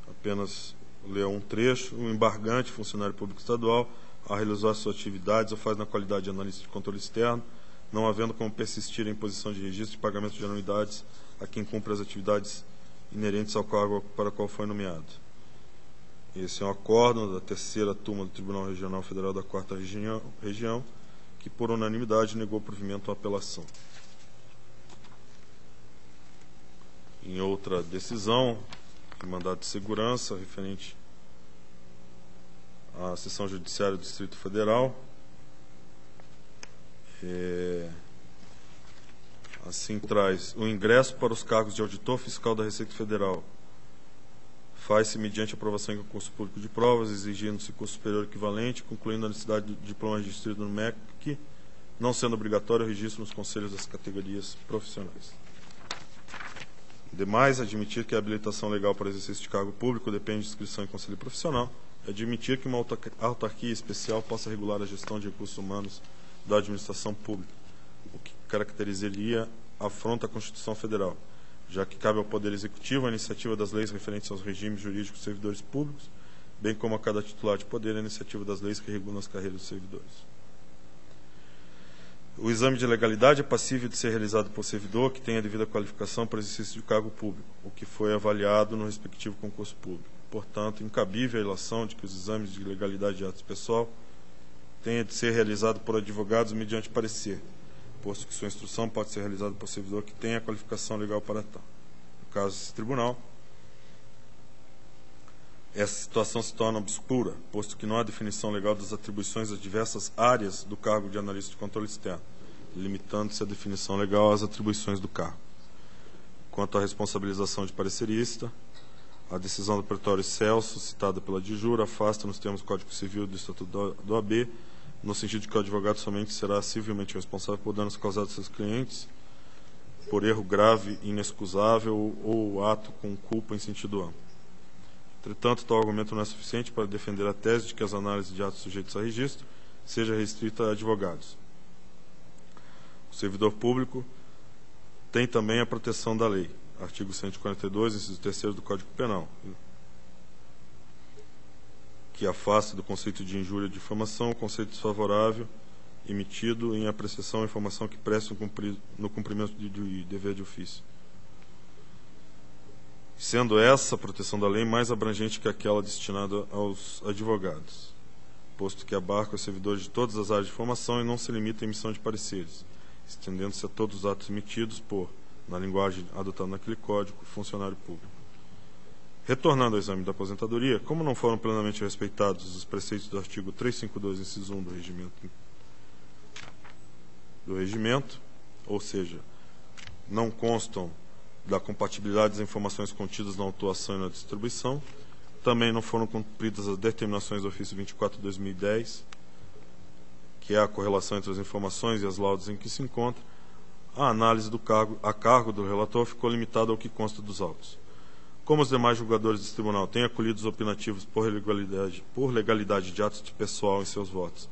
Apenas ler um trecho. O embargante, funcionário público estadual, a realizar suas atividades, o faz na qualidade de analista de controle externo, não havendo como persistir a imposição de registro e pagamento de anuidades a quem cumpre as atividades inerentes ao cargo para o qual foi nomeado. Esse é um acórdão da 3ª turma do Tribunal Regional Federal da 4ª Região, que por unanimidade negou provimento à apelação. Em outra decisão, de mandado de segurança, referente à Seção Judiciária do Distrito Federal, assim traz: o ingresso para os cargos de auditor fiscal da Receita Federal faz-se mediante aprovação em concurso público de provas, exigindo-se curso superior equivalente, concluindo a necessidade de diploma registrado no MEC, não sendo obrigatório o registro nos conselhos das categorias profissionais. Demais, admitir que a habilitação legal para exercício de cargo público depende de inscrição em conselho profissional, é admitir que uma autarquia especial possa regular a gestão de recursos humanos da administração pública, o que caracterizaria afronta à Constituição Federal, já que cabe ao Poder Executivo a iniciativa das leis referentes aos regimes jurídicos dos servidores públicos, bem como a cada titular de poder a iniciativa das leis que regulam as carreiras dos servidores. O exame de legalidade é passível de ser realizado por servidor que tenha a devida qualificação para exercício de cargo público, o que foi avaliado no respectivo concurso público. Portanto, incabível a ilação de que os exames de legalidade de atos pessoal tenha de ser realizado por advogados mediante parecer, posto que sua instrução pode ser realizada por servidor que tenha a qualificação legal para tal. No caso desse tribunal, essa situação se torna obscura, posto que não há definição legal das atribuições das diversas áreas do cargo de analista de controle externo, limitando-se a definição legal às atribuições do cargo. Quanto à responsabilização de parecerista, a decisão do pretório Celso, citada pela DIJUR, afasta nos termos do Código Civil do Estatuto do AB, no sentido de que o advogado somente será civilmente responsável por danos causados a seus clientes por erro grave, inexcusável ou ato com culpa em sentido amplo. Entretanto, tal argumento não é suficiente para defender a tese de que as análises de atos sujeitos a registro seja restrita a advogados. O servidor público tem também a proteção da lei, artigo 142, inciso 3º do Código Penal, que afasta do conceito de injúria e difamação o conceito desfavorável emitido em apreciação ou informação que preste no cumprimento de dever de ofício, sendo essa a proteção da lei mais abrangente que aquela destinada aos advogados, posto que abarca os servidores de todas as áreas de formação e não se limita à emissão de pareceres, estendendo-se a todos os atos emitidos por, na linguagem adotada naquele código, funcionário público. Retornando ao exame da aposentadoria, como não foram plenamente respeitados os preceitos do artigo 352, inciso 1 do regimento, ou seja, não constam da compatibilidade das informações contidas na autuação e na distribuição, também não foram cumpridas as determinações do ofício 24/2010, que é a correlação entre as informações e as laudas em que se encontra, a análise do cargo a cargo do relator ficou limitada ao que consta dos autos. Como os demais julgadores desse tribunal têm acolhido os opinativos por legalidade de atos de pessoal em seus votos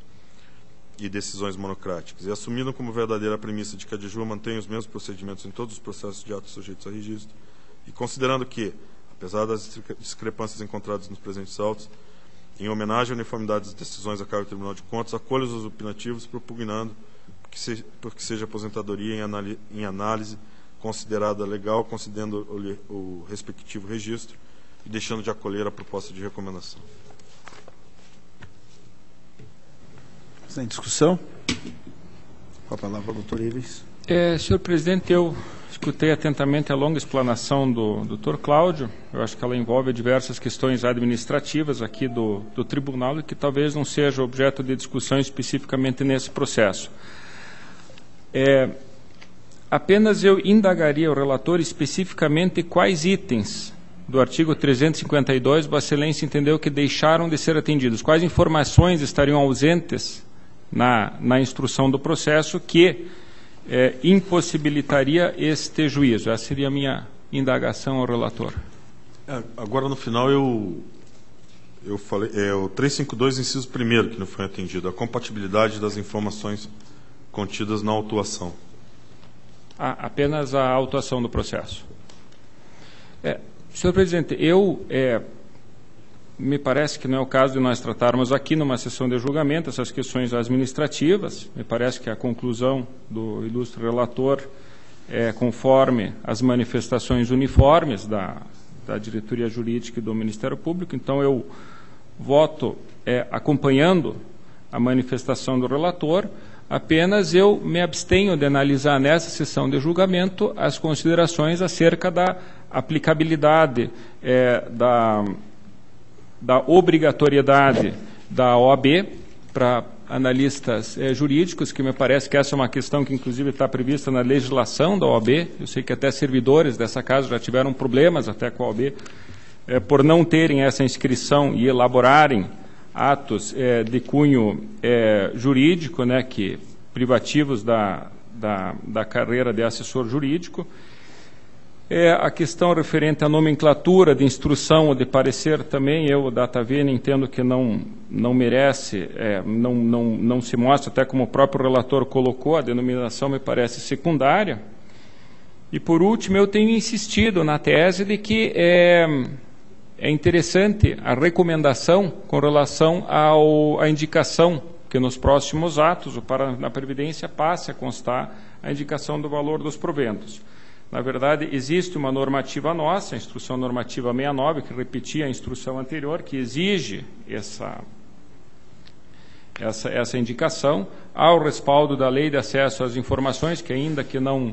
e decisões monocráticas, e assumindo como verdadeira a premissa de que a DIJUR mantém os mesmos procedimentos em todos os processos de atos sujeitos a registro, e considerando que, apesar das discrepâncias encontradas nos presentes autos, em homenagem à uniformidade das decisões a cargo do Tribunal de Contas, acolho os opinativos propugnando porque seja aposentadoria em análise considerada legal, considerando o respectivo registro e deixando de acolher a proposta de recomendação. Sem discussão? Com a palavra, doutor Ives. Senhor presidente, eu escutei atentamente a longa explanação do doutor Cláudio. Eu acho que ela envolve diversas questões administrativas aqui do tribunal e que talvez não seja objeto de discussão especificamente nesse processo. Apenas eu indagaria o relator especificamente quais itens do artigo 352 Vossa Excelência entendeu que deixaram de ser atendidos, quais informações estariam ausentes na instrução do processo que impossibilitaria este juízo. Essa seria a minha indagação ao relator. Agora, no final, eu falei, o 352, inciso 1º, que não foi atendido, a compatibilidade das informações contidas na autuação. Apenas a autuação do processo. Senhor presidente, me parece que não é o caso de nós tratarmos aqui numa sessão de julgamento essas questões administrativas. Me parece que a conclusão do ilustre relator é conforme as manifestações uniformes da diretoria jurídica e do Ministério Público. Então, eu voto acompanhando a manifestação do relator. Apenas eu me abstenho de analisar nessa sessão de julgamento as considerações acerca da aplicabilidade da obrigatoriedade da OAB para analistas jurídicos, que me parece que essa é uma questão que, inclusive, está prevista na legislação da OAB. Eu sei que até servidores dessa casa já tiveram problemas até com a OAB por não terem essa inscrição e elaborarem atos de cunho jurídico, que privativos da carreira de assessor jurídico. A questão referente à nomenclatura de instrução ou de parecer também, eu, Data Vênia, entendo que não merece, não se mostra, até como o próprio relator colocou, a denominação me parece secundária. E, por último, eu tenho insistido na tese de que é interessante a recomendação com relação à indicação que nos próximos atos o Paraná Previdência passe a constar a indicação do valor dos proventos. Na verdade, existe uma normativa nossa, a Instrução Normativa 69, que repetia a instrução anterior, que exige essa indicação, ao respaldo da Lei de Acesso às Informações, que ainda que não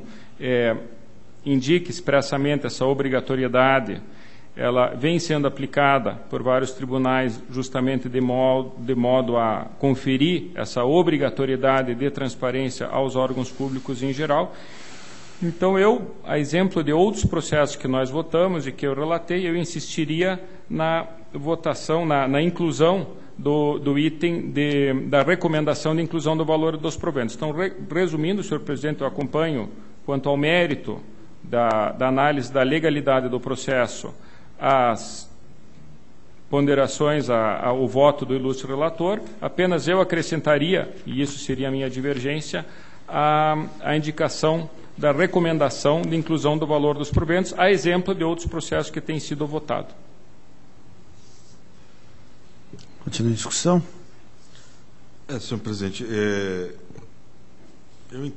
indique expressamente essa obrigatoriedade, ela vem sendo aplicada por vários tribunais justamente de modo a conferir essa obrigatoriedade de transparência aos órgãos públicos em geral. Então, eu, a exemplo de outros processos que nós votamos e que eu relatei, eu insistiria na votação, na inclusão do item da recomendação de inclusão do valor dos proventos. Então, resumindo, senhor presidente, eu acompanho, quanto ao mérito da análise da legalidade do processo, as ponderações ao voto do ilustre relator. Apenas eu acrescentaria, e isso seria a minha divergência, a indicação da recomendação de inclusão do valor dos proventos, a exemplo de outros processos que têm sido votados. Continua a discussão. Senhor presidente,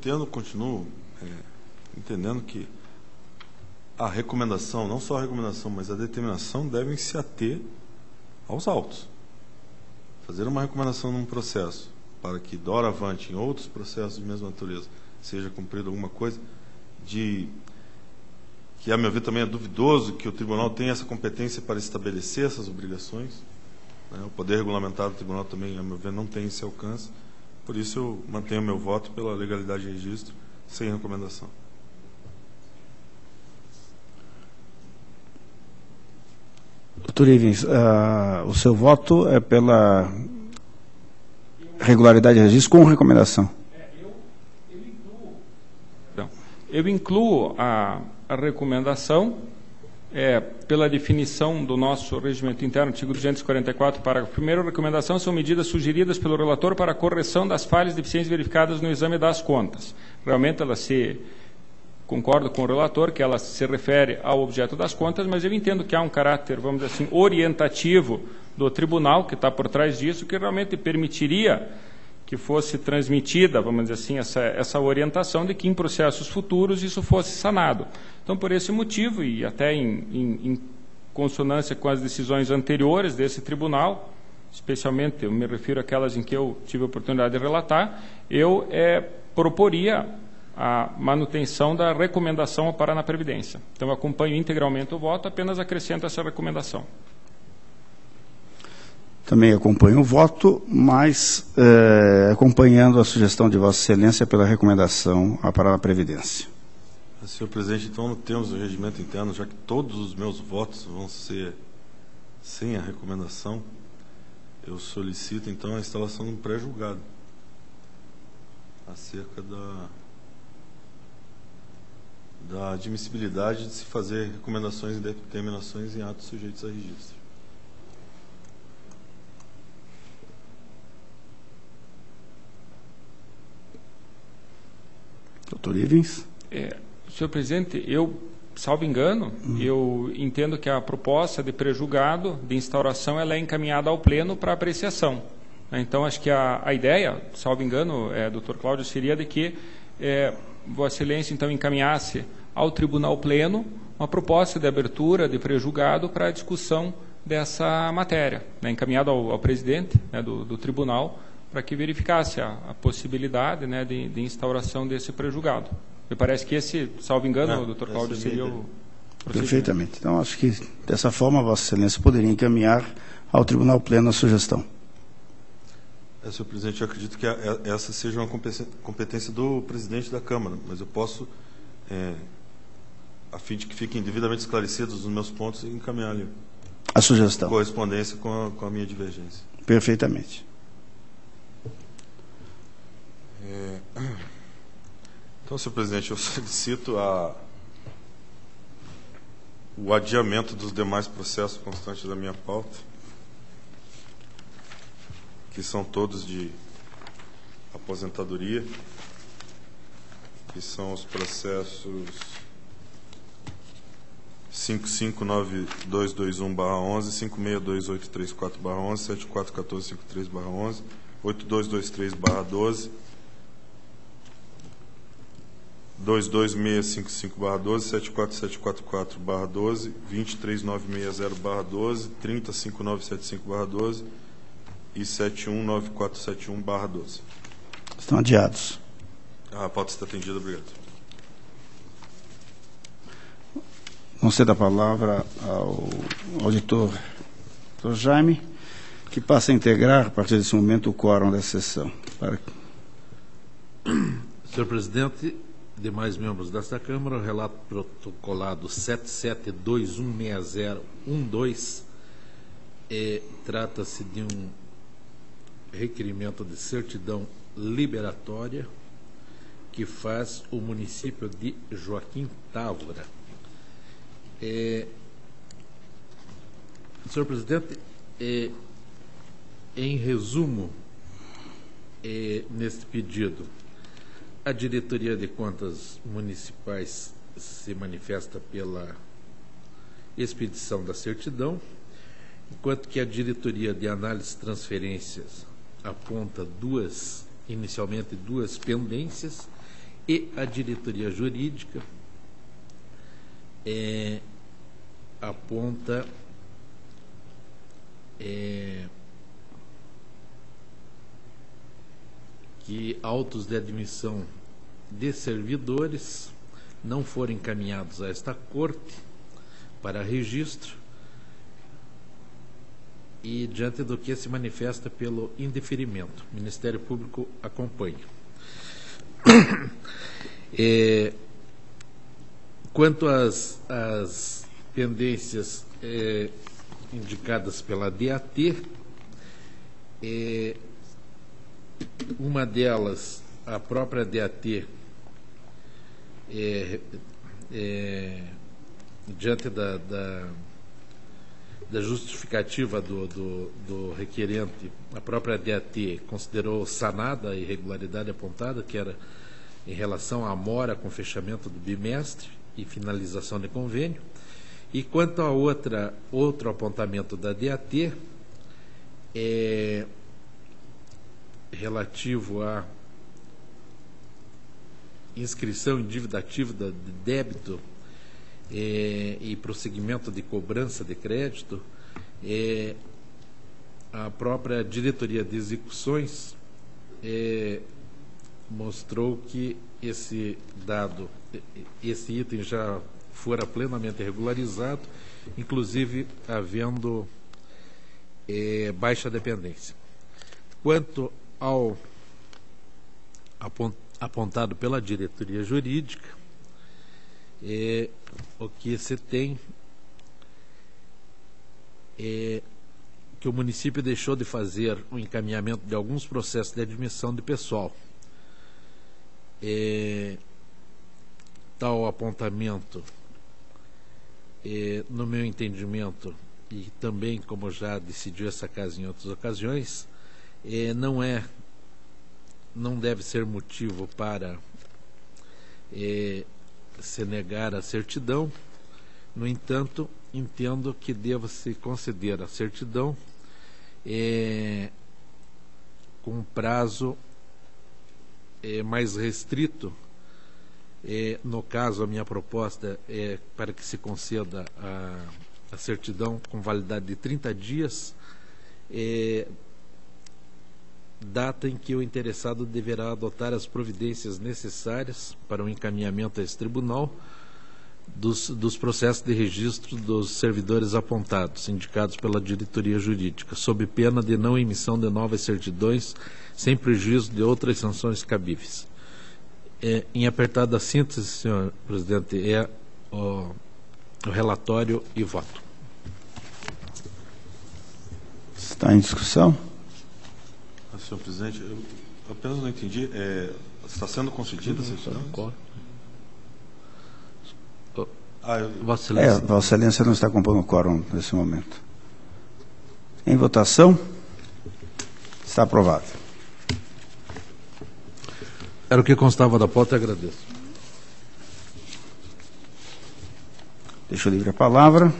eu continuo entendendo que a recomendação, não só a recomendação, mas a determinação devem se ater aos autos. Fazer uma recomendação num processo para que, doravante, em outros processos de mesma natureza, seja cumprida alguma coisa, que, a meu ver, também é duvidoso que o tribunal tenha essa competência para estabelecer essas obrigações. O poder regulamentar do tribunal também, a meu ver, não tem esse alcance. Por isso, eu mantenho meu voto pela legalidade de registro, sem recomendação. Doutor Ivens, o seu voto é pela regularidade de registro com recomendação? Eu incluo a recomendação pela definição do nosso regimento interno, artigo 244, parágrafo 1º, recomendação são medidas sugeridas pelo relator para a correção das falhas e deficiências verificadas no exame das contas. Realmente, concordo com o relator que ela se refere ao objeto das contas, mas eu entendo que há um caráter, vamos dizer assim, orientativo do tribunal que está por trás disso, que realmente permitiria que fosse transmitida, vamos dizer assim, essa orientação de que em processos futuros isso fosse sanado. Então, por esse motivo, e até em consonância com as decisões anteriores desse tribunal, especialmente eu me refiro àquelas em que eu tive a oportunidade de relatar, eu proporia a manutenção da recomendação ao parar na Previdência. Então, eu acompanho integralmente o voto, apenas acrescento essa recomendação. Também acompanho o voto, mas acompanhando a sugestão de Vossa Excelência pela recomendação a parar na Previdência. Senhor presidente, então, no termos do regimento interno, já que todos os meus votos vão ser sem a recomendação, eu solicito, então, a instalação de um pré-julgado acerca da admissibilidade de se fazer recomendações e determinações em atos sujeitos a registro. Doutor Ivens? Senhor presidente, eu, salvo engano, eu entendo que a proposta de pré-julgado de instauração ela é encaminhada ao Pleno para apreciação. Então, acho que a ideia, salvo engano, doutor Cláudio, seria de que Vossa Excelência, então, encaminhasse ao Tribunal Pleno uma proposta de abertura de pré-julgado para a discussão dessa matéria, encaminhado ao presidente do Tribunal, para que verificasse a possibilidade de instauração desse pré-julgado. Me parece que esse, salvo engano, doutor Cláudio, seria o procedimento. Perfeitamente. Então, acho que, dessa forma, Vossa Excelência poderia encaminhar ao Tribunal Pleno a sugestão. Senhor presidente, eu acredito que essa seja uma competência do presidente da Câmara, mas eu posso, a fim de que fiquem devidamente esclarecidos os meus pontos, encaminhar-lhe a sugestão. Correspondência com a minha divergência. Perfeitamente. Então, senhor presidente, eu solicito o adiamento dos demais processos constantes da minha pauta, que são todos de aposentadoria, que são os processos 559221/11, 562834/11, 741453/11, 8223/12, 22655/12, 74744/12, 23960/12, 305975/12 e 719471/12. Estão adiados. A pauta está atendida, obrigado. Vamos ceder a palavra ao auditor Dr. Jaime, que passa a integrar, a partir desse momento, o quórum dessa sessão. Senhor presidente, demais membros desta Câmara, o relato protocolado 77216012 trata-se de um requerimento de certidão liberatória que faz o município de Joaquim Távora. Senhor presidente, em resumo, neste pedido, a Diretoria de Contas Municipais se manifesta pela expedição da certidão, enquanto que a Diretoria de Análise e Transferências aponta inicialmente duas pendências, e a Diretoria Jurídica aponta que autos de admissão de servidores não foram encaminhados a esta Corte para registro e, diante do que se manifesta pelo indeferimento, o Ministério Público acompanha. Quanto às pendências indicadas pela DAT, uma delas, a própria DAT, diante da justificativa do requerente, a própria DAT considerou sanada a irregularidade apontada, que era em relação à mora com fechamento do bimestre e finalização de convênio. E quanto a outro apontamento da DAT, relativo à inscrição em dívida ativa de débito e prosseguimento de cobrança de crédito, a própria diretoria de execuções mostrou que esse item já fora plenamente regularizado, inclusive havendo baixa dependência. Quanto ao apontado pela diretoria jurídica, o que se tem que o município deixou de fazer o encaminhamento de alguns processos de admissão de pessoal. Tal apontamento, no meu entendimento, e também como já decidiu essa casa em outras ocasiões, não deve ser motivo para se negar a certidão. No entanto, entendo que deva-se conceder a certidão com um prazo mais restrito. No caso, a minha proposta é para que se conceda a certidão com validade de 30 dias, data em que o interessado deverá adotar as providências necessárias para o encaminhamento a esse tribunal dos processos de registro dos servidores apontados, indicados pela diretoria jurídica, sob pena de não emissão de novas certidões, sem prejuízo de outras sanções cabíveis. Em apertada síntese, senhor presidente, o relatório e voto. Está em discussão? Senhor presidente, eu apenas não entendi. Está sendo concedida a certidão? Vossa Excelência. Vossa Excelência não está compondo o quórum nesse momento. Em votação, está aprovado. Era o que constava da pauta, e agradeço. Deixo livre a palavra.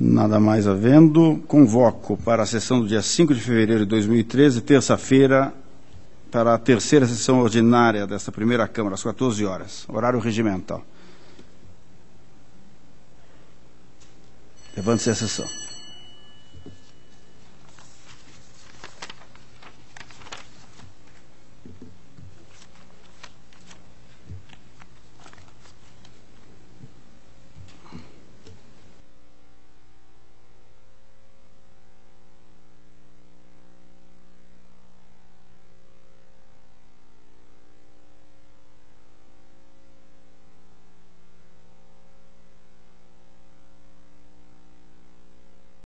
Nada mais havendo, convoco para a sessão do dia 5 de fevereiro de 2013, terça-feira, para a terceira sessão ordinária desta primeira Câmara, às 14 horas, horário regimental. Levante-se a sessão.